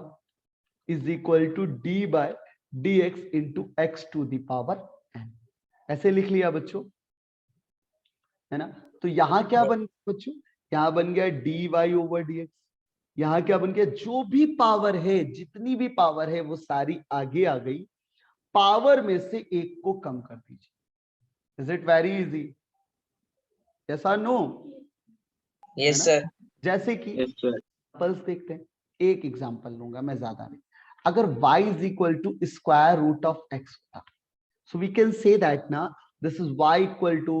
is equal to d by dx into x to the power n, ऐसे लिख लिया बच्चों, है ना। तो यहां क्या बन गया बच्चों, यहां बन गया dy over dx। यहां क्या बन गया, जो भी पावर है, जितनी भी पावर है वो सारी आगे आ गई, पावर में से एक को कम कर दीजिए। Is it very easy? Yes और नो? Yes sir. जैसे कि एग्जांपल्स देखते हैं, एक एग्जांपल लूंगा मैं, ज्यादा नहीं। अगर y is equal to square root of x होता, so we can say that ना, this is y equal to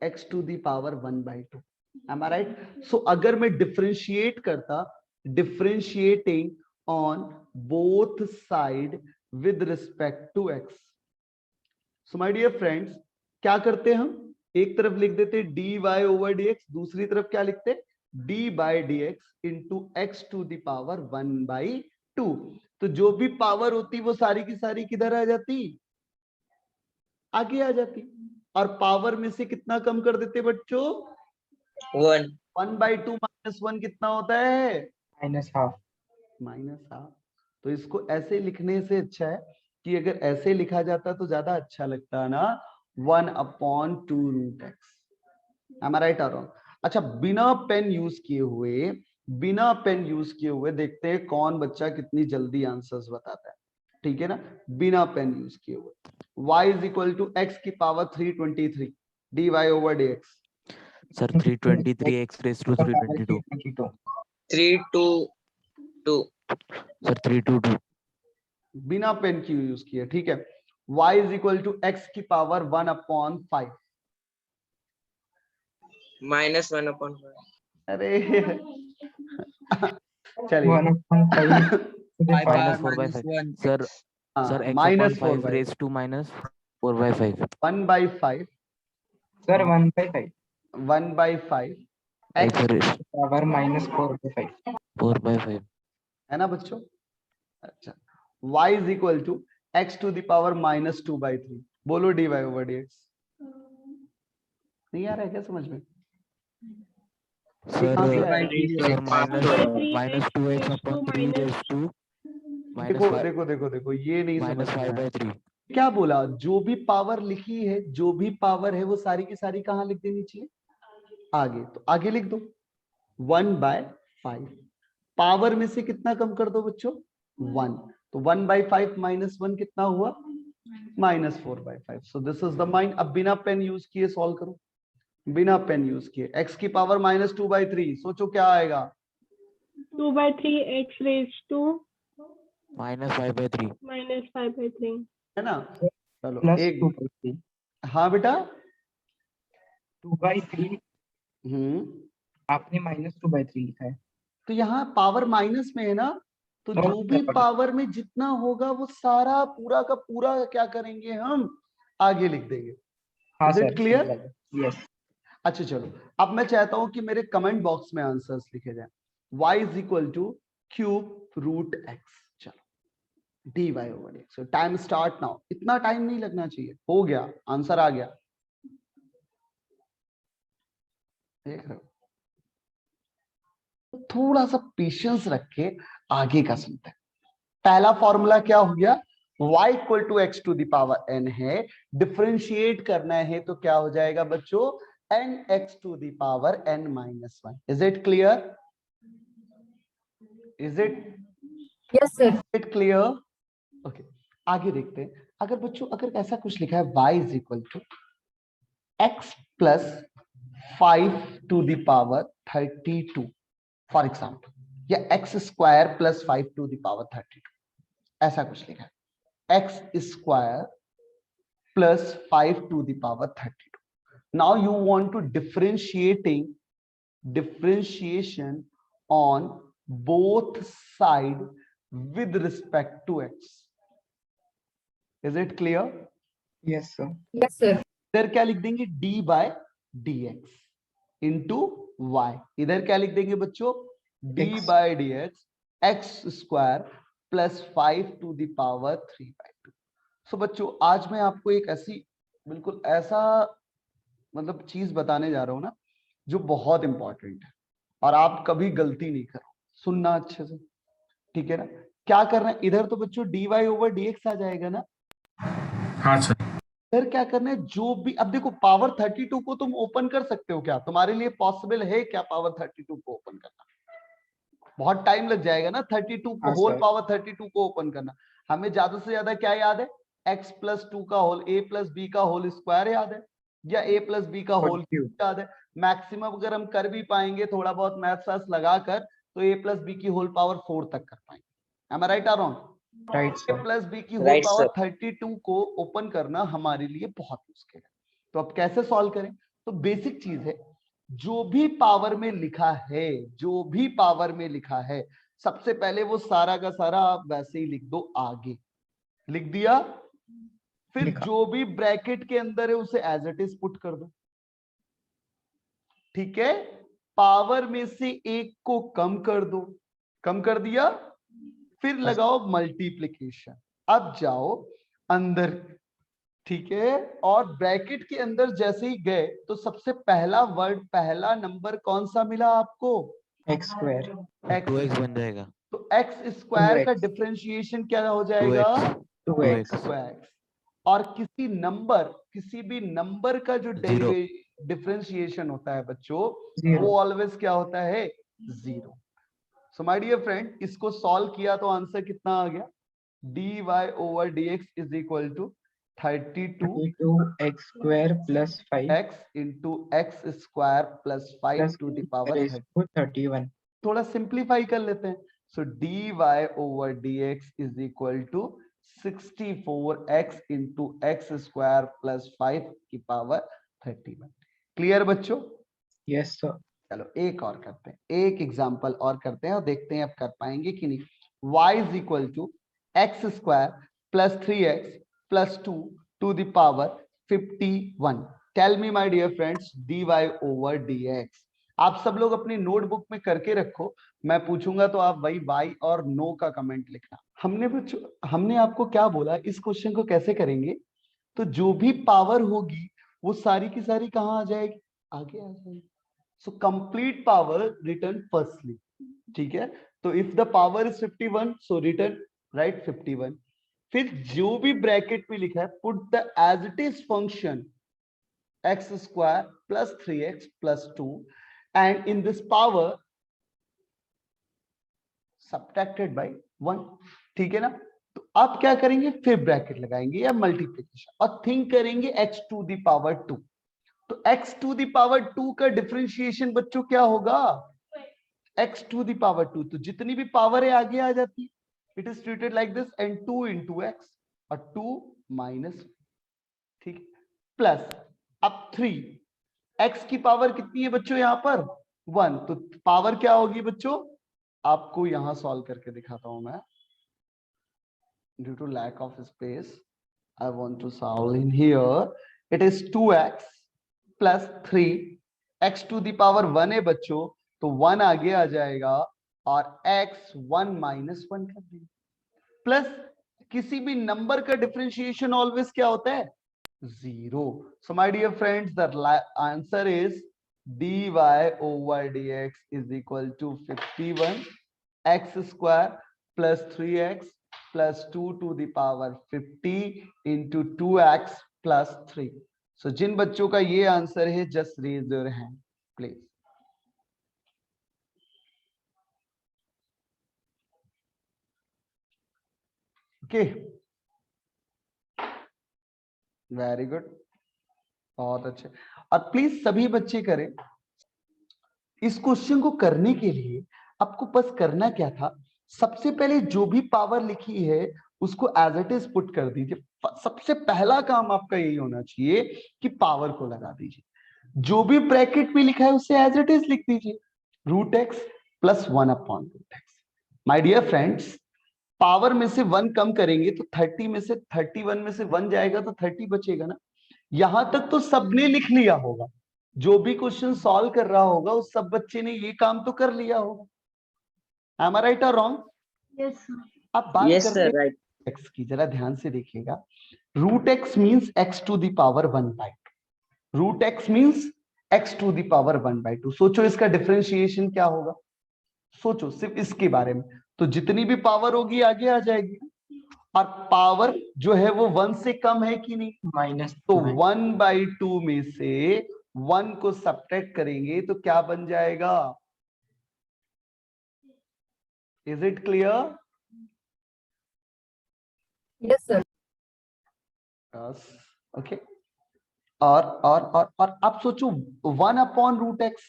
x to the power 1 by 2. Am I right? So अगर मैं डिफरेंशिएट करता, differentiating on both side with respect to x. So my dear friends, क्या करते हैं हम, एक तरफ लिख देते dy over dx, दूसरी तरफ क्या लिखते, d by dx into x to the power 1 by 2. तो जो भी पावर होती वो सारी की सारी किधर आ जाती, आगे आ जाती। और पावर में से कितना कम कर देते बच्चों, 1 by 2 minus 1 कितना होता है, -12। तो इसको ऐसे लिखने से अच्छा है कि अगर ऐसे लिखा जाता तो ज्यादा अच्छा लगता है ना, 1/2 root x। Am I right or wrong? अच्छा, बिना पेन यूज किए हुए देखते हैं कौन बच्चा कितनी जल्दी आंसर्स बताता है, ठीक है ना। बिना पेन यूज किए हुए, y is equal to x की power 323 dy over dx। Sir 323 x raised to 322 322 sir 322 बिना पेन की यूज किए, ठीक है। y is equal to x की पावर 1/5 -1/5। अरे चलिए -4/5 sir, sir x/5 raised to -4/5 1/5 sir 1/5 1/5 x power -4/5 4/5 है ना बच्चों। अच्छा, y is equal to x to the power -2/3, बोलो dy over dx। नहीं आ रहा है क्या समझ में? सर कहाँ से आया? Sir minus 2x raised upon to 3 minus- raised to देखो देखो देखो देखो, ये नहीं समझ -5 में आया। by 3. क्या बोला? जो भी पावर लिखी है, जो भी पावर है, वो सारी की सारी कहाँ लिख देनी चाहिए? आगे। तो आगे लिख दो 1/5। पावर में से कितना कम कर दो बच्चों? 1। तो 1/5 माइनस 1 कितना हुआ? -4/5। सो दिस इज द माइन। अब बिना पेन यूज किए सॉल्व करो, बिना पेन यूज किए। x की पावर -2/3, सोचो क्या आएगा? 2/3 x raised to -5 by 3. -5/3. है ना? चलो प्लस एक। 2/3 हाँ बेटा। 2/3 आपने -2/3 लिखा है। तो यहाँ पावर माइनस में है ना, तो जो भी पावर में जितना होगा वो सारा पूरा का पूरा क्या करेंगे? हम आगे लिख देंगे। हाँ Is it sir, clear? Yes. अच्छा चलो, अब मैं चाहता हूं कि मेरे कमेंट बॉक्स में आंसर्स लिखे जाएं। y is equal to cube root x। चलो dy over dx। So time start now. इतना टाइम नहीं लगना चाहिए। हो गया, आंसर आ गया। देख रहे हो? थोड़ा सा पेशेंस रख के आगे का सुनते हैं। पहला फॉर्मूला क्या हो गया? y equal to x to the power n है। डिफरेंशिएट करना है तो क्या हो जाएगा बच्चों? nx to the power n minus 1। Is it clear? Is it? Yes sir. It clear? Okay, आगे देखते हैं। अगर बच्चों अगर ऐसा कुछ लिखा है y is equal to x plus 5 to the power 32 for example, या x square plus 5 to the power 32, ऐसा कुछ लिखा है। x square plus 5 to the power 32. Now you want to differentiation on both side with respect to x. Is it clear? Yes sir. Yes sir. इधर क्या लिख देंगे? d by dx into y। इधर क्या लिख देंगे बच्चों? d X. by dx x square plus 5 to the power 3/2। So बच्चों आज मैं आपको एक ऐसी बिल्कुल ऐसा मतलब चीज बताने जा रहा हूं ना जो बहुत इंपॉर्टेंट है, और आप कभी गलती नहीं करो। सुनना अच्छे से, ठीक है ना? क्या करना है इधर? तो बच्चों dy over dx आ जाएगा ना? हाँ सर। इधर क्या करना है? जो भी, अब देखो पावर 32 को तुम ओपन कर सकते हो क्या? तुम्हारे लिए पॉसिबल है क्या पावर 32 को ओपन करना? बहुत टाइम लग जाएगा ना 32 को, हाँ, होल सर। पावर 32 को ओपन करना। हमें ज्यादा से ज्यादा क्या याद है? x प्लस 2 का होल, a प्लस b का होल स्क्वायर याद है, या a प्लस b का होल याद है। मैक्सिमम अगर हम कर भी पाएंगे थोड़ा बहुत मैथ्स वैथ्स लगाकर, तो a प्लस b की होल पावर 4 तक कर पाएंगे। एम आई राइट और wrong? Right a sir. Plus b की होल पावर 32 को ओपन करना हमारे लिए बहुत मुश्किल है। तो अब कैसे सॉल्व करें? तो बेसिक चीज है, जो भी पावर में लिखा है, जो भी पावर में लिखा है, सबसे पहले वो सारा का सारा आप वैसे ही लिख दो। आगे लिख दिया, फिर लिखा। जो भी ब्रैकेट के अंदर है उसे एज इट इज पुट कर दो। ठीक है? पावर में से एक को कम कर दो, कम कर दिया, फिर लगाओ मल्टीप्लिकेशन। अब जाओ अंदर, ठीक है? और ब्रैकेट के अंदर जैसे ही गए तो सबसे पहला वर्ड, पहला नंबर कौन सा मिला आपको? X square. 2x बन जाएगा। तो एक्स स्क्वायर 2x का डिफरेंशिएशन क्या हो जाएगा? 2x। 2x। और किसी नंबर, किसी भी नंबर का जो डिफरेंशिएशन होता है बच्चों, वो ऑलवेज क्या होता है? 0। सो माय डियर फ्रेंड, इसको सॉल्व किया तो आंसर कितना आ गया? dy over dx is equal to 32x square plus 5 x into x square plus 5 to the power 31। थोड़ा सिंप्लीफाई कर लेते हैं। सो dy over dx is equal to 64x into x square plus 5 की पावर 31। क्लियर बच्चों? Yes sir. चलो एक और करते हैं, एक एग्जांपल और करते हैं और देखते हैं अब कर पाएंगे कि नहीं। y is equal to x square plus 3x plus 2 to the power 51। Tell me my dear friends, dy over dx। आप सब लोग अपनी नोटबुक में करके रखो, मैं पूछूंगा तो आप वही y और नो का कमेंट लिखना। हमने आपको क्या बोला, इस क्वेश्चन को कैसे करेंगे? तो जो भी पावर होगी वो सारी की सारी कहाँ आ जाएगी, आगे आ जाएगी। So complete power return firstly, ठीक है। तो if the power is 51, so return right 51। फिर जो भी ब्रैकेट में लिखा है put the as it is function x square plus 3x plus 2 and in this power subtracted by 1, ठीक है ना। तो आप क्या करेंगे, फिर ब्रैकेट लगाएंगे या मल्टीप्लिकेशन और थिंक करेंगे x टू द पावर 2। तो x टू द पावर 2 का डिफरेंशिएशन बच्चों क्या होगा, x टू द पावर 2। तो जितनी भी पावर है आगे आ जाती है, it is treated like this, and 2 into x और 2 माइनस, ठीक, प्लस अब 3, x की पावर कितनी है बच्चों यहाँ पर 1, तो पावर क्या होगी बच्चों, आपको यहां सॉल्व करके दिखाता हूं मैं। Due to lack of space I want to solve in here. It is 2x plus 3, x to the power 1 है बच्चों, तो 1 आगे आ जाएगा और x 1 माइनस 1 कर देंगे, प्लस किसी भी नंबर का डिफरेंशिएशन ऑलवेज क्या होता है, 0. So my dear friends, the answer is dy over dx is equal to 51 x square plus 3x plus 2 to the power 50 into 2x plus 3. So जिन बच्चों का ये आंसर है, just raise your hand please. Okay. Very good, बहुत अच्छे। और please सभी बच्चे करें। इस क्वेश्चन को करने के लिए आपको बस करना क्या था, सबसे पहले जो भी पावर लिखी है उसको एज इट इज पुट कर दीजिए। सबसे पहला काम आपका यही होना चाहिए कि पावर को लगा दीजिए, जो भी ब्रैकेट में लिखा है उसे एज इट इज लिख दीजिए, √x plus 1 upon √x। My dear friends, power में से 1 कम करेंगे तो 30 में से 31 में से 1 जाएगा तो 30 बचेगा ना। यहां तक तो सबने लिख लिया होगा, जो भी क्वेश्चन सॉल्व कर रहा होगा उस सब बच्चे ने ये काम तो कर लिया होगा। एम आई राइट और रॉन्ग? Yes sir. अब बात करते हैं x की, जरा ध्यान से देखिएगा। √x means x to the power 1/2, √x means x to the power 1/2। सोचो इसका डिफरेंशिएशन क्या होगा, सोचो सिर्फ इसके बारे में। तो जितनी भी पावर होगी आगे आ जाएगी, और पावर जो है वो 1 से कम है कि नहीं, माइनस। तो 1/2 में से 1 को सब्ट्रैक्ट करेंगे तो क्या बन जाएगा, is it clear? Yes sir. Yes, okay. और आप सोचो 1 अपॉन √x,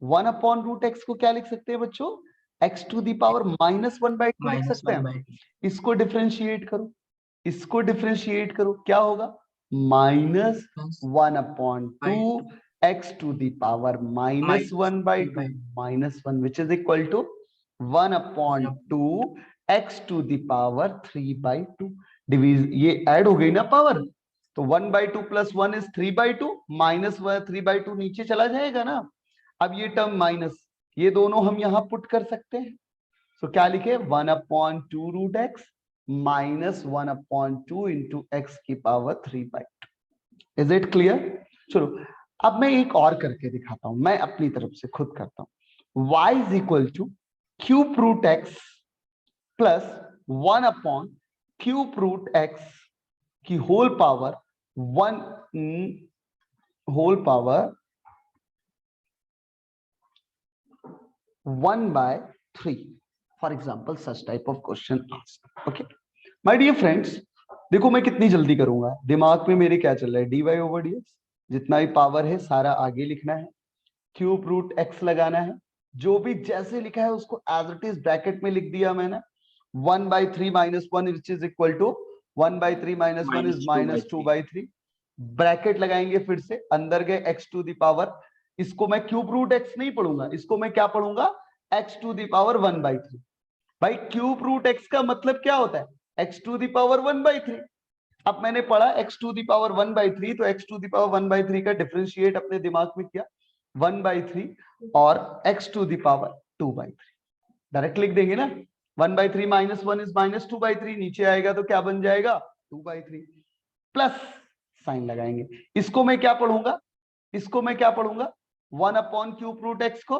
1 अपॉन √x को क्या लिख सकते हैं बच्चों, x टू द पावर -1/2 लिख सकते हैं। इसको डिफरेंशिएट करो, इसको डिफरेंशिएट करो, क्या होगा, -1 upon 2 x to the power -1/2 -1 which is equal to 1 upon 2 x to the power 3/2। Division ये ऐड हो गई ना पावर, तो 1/2 प्लस 1 इज 3/2, -1 3/2 नीचे चला जाएगा ना। अब ये टर्म माइनस, ये दोनों हम यहां पुट कर सकते हैं। तो क्या लिखे, 1 upon 2 √x -1 upon 2 into x की पावर 3/2। Is it clear? चलो अब मैं एक और करके दिखाता हूं, मैं अपनी तरफ से खुद करता हूं। y is equal to cube √x plus 1 upon cube √x की whole power 1 whole power 1/3। For example such type of question asked. Okay my dear friends, देखो मैं कितनी जल्दी करूंगा, दिमाग में मेरे क्या चल रहा है, dy ओवर dx, जितना भी पावर है सारा आगे लिखना है, क्यूब √x लगाना है, जो भी जैसे लिखा है उसको एज इट इज ब्रैकेट में लिख दिया मैंने। 1/3 - 1 which is equal to 1/3 - 1 is -2/3। Bracket लगाएंगे, फिर से अंदर गए x टू द पावर, इसको मैं क्यूब √x नहीं पढ़ूंगा, इसको मैं क्या पढ़ूंगा, x टू द पावर 1/3। भाई क्यूब √x का मतलब क्या होता है, x टू द पावर 1/3। अब मैंने पढ़ा x टू द पावर 1/3, तो x टू द पावर 1/3 का डिफरेंशिएट अपने दिमाग में किया 1/3 और x to the power 2/3 direct लिख देंगे ना। 1/3 - 1 इज -2/3, नीचे आएगा तो क्या बन जाएगा 2/3 प्लस साइन लगाएंगे। इसको मैं क्या पढ़ूंगा, इसको मैं क्या पढ़ूंगा, 1 अपॉन क्यूब रूट एक्स को,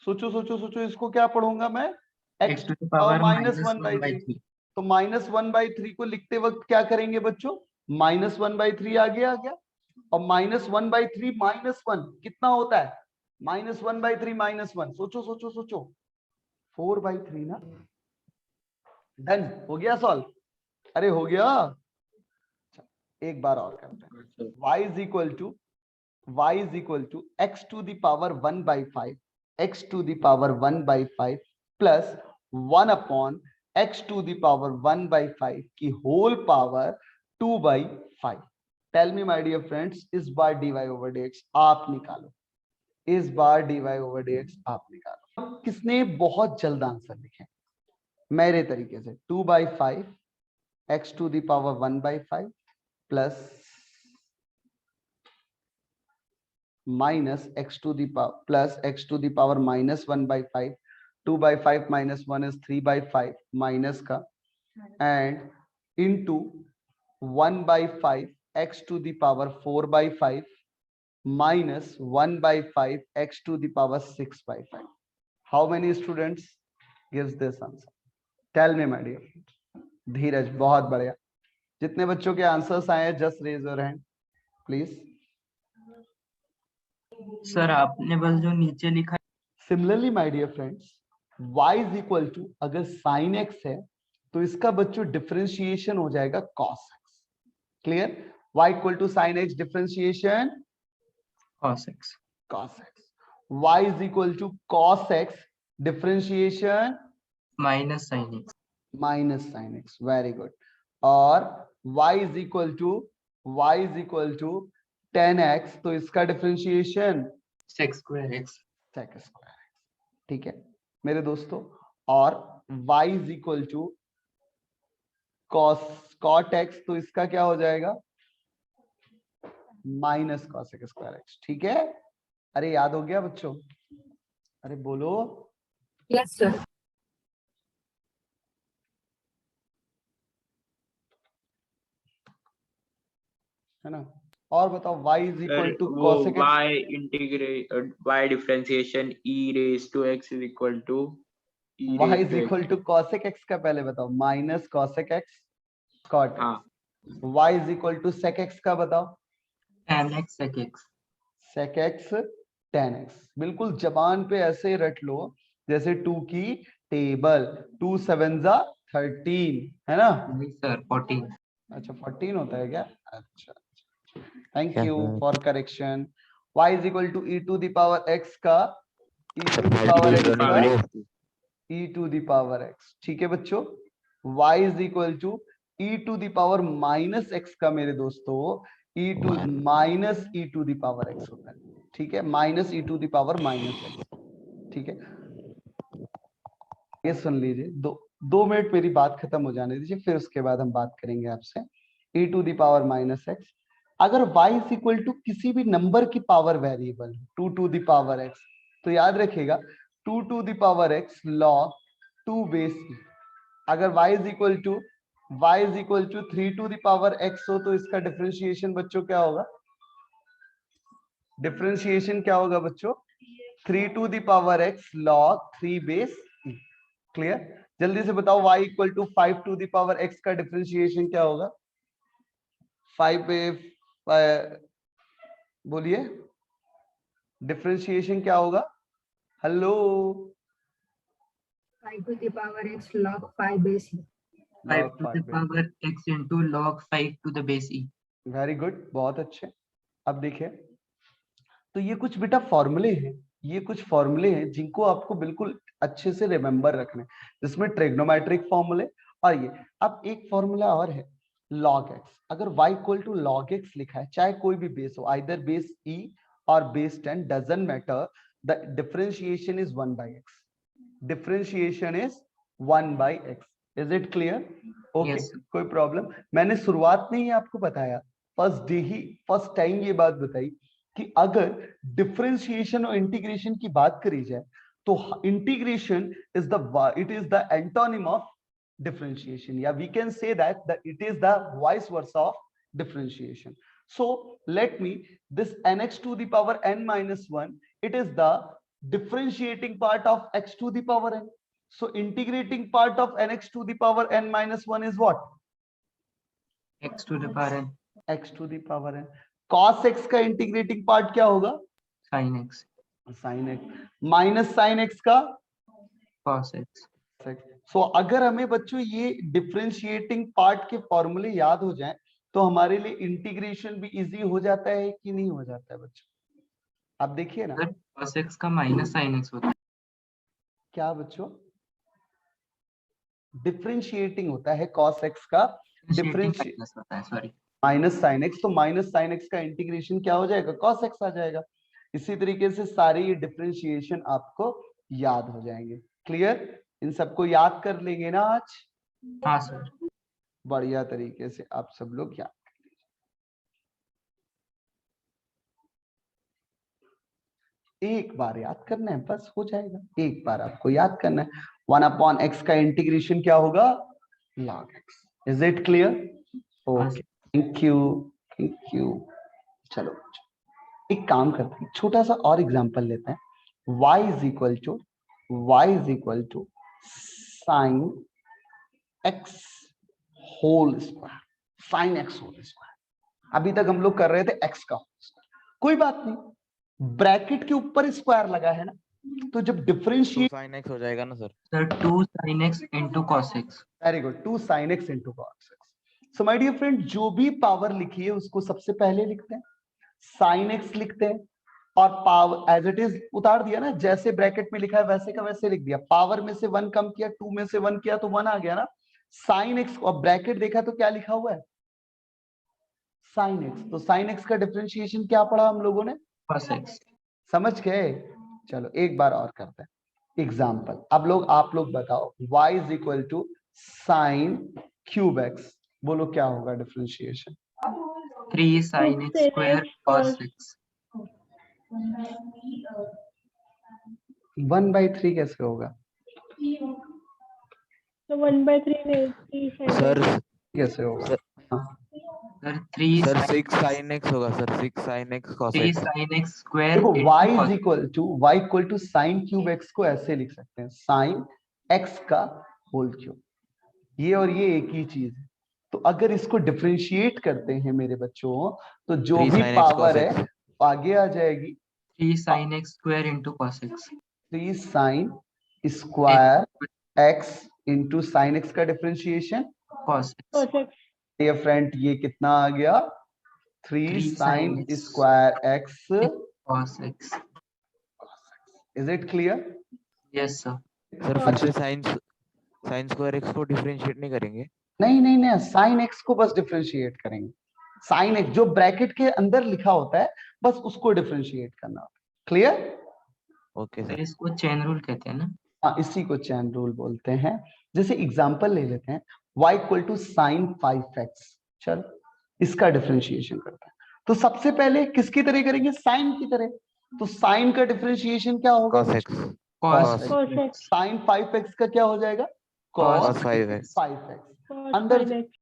सोचो सोचो सोचो, इसको क्या पढ़ूंगा मैं, एक्स टू पावर -1/3। तो -1/3 को लिखते वक्त क्या करेंगे बच्चों, -1/3 आ गया, और -1/3 -1 कितना होता है, -1/3 -1, सोचो सोचो सोचो, 4/3 ना। डन, हो गया सॉल्व, अरे हो गया। एक बार और करते हैं, y is equal to x to the power 1/5, x to the power 1/5 plus 1 upon x to the power 1/5 की whole power 2/5। Tell me my dear friends, इस बार dy ओवर dx आप निकालो, इस बार dy ओवर dx आप निकालो। किसने बहुत जल्द आंसर लिखे मेरे तरीके से, 2/5 x to the power 1/5 plus minus x to the power प्लस x to the power -1/5, 2/5 -1 is 3/5 minus का, and into 1/5 x to the power 4/5 minus 1/5 x to the power 6/5. How many students gives this answer? Tell me, my dear friends. Dheeraj, बहुत बढ़िया। जितने बच्चों के answers आए हैं, just raise your hand please. Sir आपने बस जो नीचे लिखा। Similarly my dear friends, y is equal to, अगर sin x है तो इसका बच्चों डिफरेंशिएशन हो जाएगा cos x। Clear, y equal to sin x differentiation cos x, y is equal to cos x differentiation minus sin x, very good, और y is equal to tan x, तो इसका differentiation sec square x, ठीक है मेरे दोस्तों, और y is equal to cot x, तो इसका क्या हो जाएगा, माइनस cosec स्क्वायर x। ठीक है, अरे याद हो गया बच्चों, अरे बोलो। Yes sir. है ना, और बताओ, y is equal to cosec x, y integrate y differentiation e raise to x is equal to y is equal to cosec x का पहले बताओ, minus cosec x cot x। y is equal to sec x का बताओ, tan x sec x, sec x tan x। बिल्कुल जबान पे ऐसे रट लो जैसे 2 की टेबल, 2 7 जा 13, है ना। नहीं सर 14। अच्छा 14 होता है क्या, अच्छा, थैंक क्या यू है? For correction. y is equal to e to the power x का, e to the power x का, e to the power x। ठीक है बच्चों, y is equal to e to the power minus x का मेरे दोस्तों, e to minus e to the power x होता है। ठीक है, minus e to the power minus x। ठीक है, ये सुन लीजिए, दो मिनट मेरी बात खत्म हो जाने दीजिए, फिर उसके बाद हम बात करेंगे आपसे। e to the power minus x, अगर y इज इक्वल टू किसी भी नंबर की power variable 2 to the power x, तो याद रखिएगा 2 to the power x log 2 base e। अगर y is equal to 3 to the power x हो, तो इसका डिफरेंशिएशन बच्चों क्या होगा, डिफरेंशिएशन क्या होगा बच्चों, 3 to the power x log 3 base e। Clear, जल्दी से बताओ, y equal to 5 to the power x का डिफरेंशिएशन क्या होगा, 5 पे बोलिए डिफरेंशिएशन क्या होगा, hello, 5 to the power x log 5 base e. 5 to the power x into log 5 to the base e. Very good, बहुत अच्छे। अब देखिए, तो ये कुछ बेटा फॉर्मूले हैं, ये कुछ फॉर्मूले हैं जिनको आपको बिल्कुल अच्छे से रिमेंबर रखना है, जिसमें ट्रिग्नोमेट्रिक फॉर्मूले, और ये अब एक फॉर्मूला और है log x। अगर y equal to log x लिखा है, चाहे कोई भी बेस हो, आइदर बेस e और base 10, doesn't matter, the differentiation is 1/x, differentiation is 1/x। Is it clear? Okay, कोई प्रॉब्लम? मैंने शुरुआत में ही आपको बताया, फर्स्ट टाइम ये बात बताई कि अगर डिफरेंशिएशन और इंटीग्रेशन की बात करी जाए तो integration is the antonym of differentiation, yeah, we can say that it is the vice versa of differentiation। So let me, this nx to the power n minus 1, it is the differentiating part of x to the power n. So integrating part of nx to the power n minus 1 is what? x to the power n x to the power n. Cos x का integrating part क्या होगा? sin x sin x minus sin x का cos x. सो अगर हमें बच्चों ये differentiating part के फॉर्मूले याद हो जाएं तो हमारे लिए इंटीग्रेशन भी इजी हो जाता है कि नहीं हो जाता है बच्चों? आप देखिए ना, cos x का माइनस sin x होता है. क्या बच्चों? डिफरेंशिएटिंग होता है cos x का डिफरेंशिएट माइनस होता है, सॉरी, माइनस sin x, तो माइनस sin x का इंटीग्रेशन क्या हो जाएगा? cos x आ जाएगा. इसी तरीके से सारे ये डिफरेंशिएशन आपको याद हो जाएंगे. क्लियर? इन सबको याद कर लेंगे ना आज? हाँ सर. बढ़िया तरीके से आप सब लोग याद कर लीजिए. एक बार याद करना है, बस हो जाएगा. एक बार आपको याद करना है. 1/x का इंटीग्रेशन क्या होगा? log x. Is it clear? Okay, thank you, thank you. चलो एक काम करते हैं, छोटा सा और एग्जांपल लेते हैं. y is equal to sin x whole square. sin x whole square. अभी तक हम लोग कर रहे थे x का होल स्क्वायर. कोई बात नहीं, ब्रैकेट के ऊपर स्क्वायर लगा है ना, तो जब डिफरेंशिएट sin x हो जाएगा ना sir? Sir 2 sin x into cos x. Very good, 2 sin x into cos x. So my dear friend, जो भी पावर लिखी है उसको सबसे पहले लिखते हैं, sin x लिखते हैं, और पावर एज इट इज उतार दिया ना, जैसे ब्रैकेट में लिखा है वैसे का वैसे लिख दिया. पावर में से 1 कम किया, 2 में से 1 किया तो 1 आ गया ना. sin x, और ब्रैकेट देखा तो क्या लिखा हुआ है? sin x. तो sin x का डिफरेंशिएशन क्या पढ़ा हम लोगों ने? cos x. समझ गए? चलो एक बार और करते हैं एग्जाम्पल. अब आप लोग बताओ, y is equal to sin cube x. बोलो क्या होगा differentiation? 3 sin x square cos x. 1/3 कैसे होगा? तो 1/3 नहीं, 3 sin सर कैसे होगा? सर 3 सर 6 sin x होगा sir. 6 sin x cos 3 x. sin x square देखो into y cos is equal to sin cube x को ऐसे लिख सकते हैं, sin x का होल क्यूब. ये और ये एक ही चीज है. तो अगर इसको डिफरेंशिएट करते हैं मेरे बच्चों, तो जो 3 भी sin x पावर cos है x. आगे आ जाएगी. 3 sin x square into cos x. 3 sin square x into sine x का differentiation cos x. cos x. Dear friend, ये कितना आ गया? 3 3 sin sin x square x. cos x. Is it clear? Yes sir. Sir फिर से sin square x को differentiate नहीं करेंगे? नहीं, साइन x को बस डिफरेंशिएट करेंगे. साइन x जो ब्रैकेट के अंदर लिखा होता है, बस उसको डिफरेंशिएट करना होता है. क्लियर? Okay sir sir. इसको चेन रूल कहते हैं ना. हाँ, इसी को चैन रूल बोलते हैं. जैसे एग्जांपल ले लेते हैं, y equal to sign 5x. चलो इसका डिफरेंशिएशन करते हैं. तो सबसे पहले किसकी तरह करेंगे? साइन की तरह. तो साइन का डिफरेंशिएशन क्या होगा? cos x. cos cos x. Sine 5x का क्या हो जाएगा? cos cos 5x. 5x. cos अंदर 5x.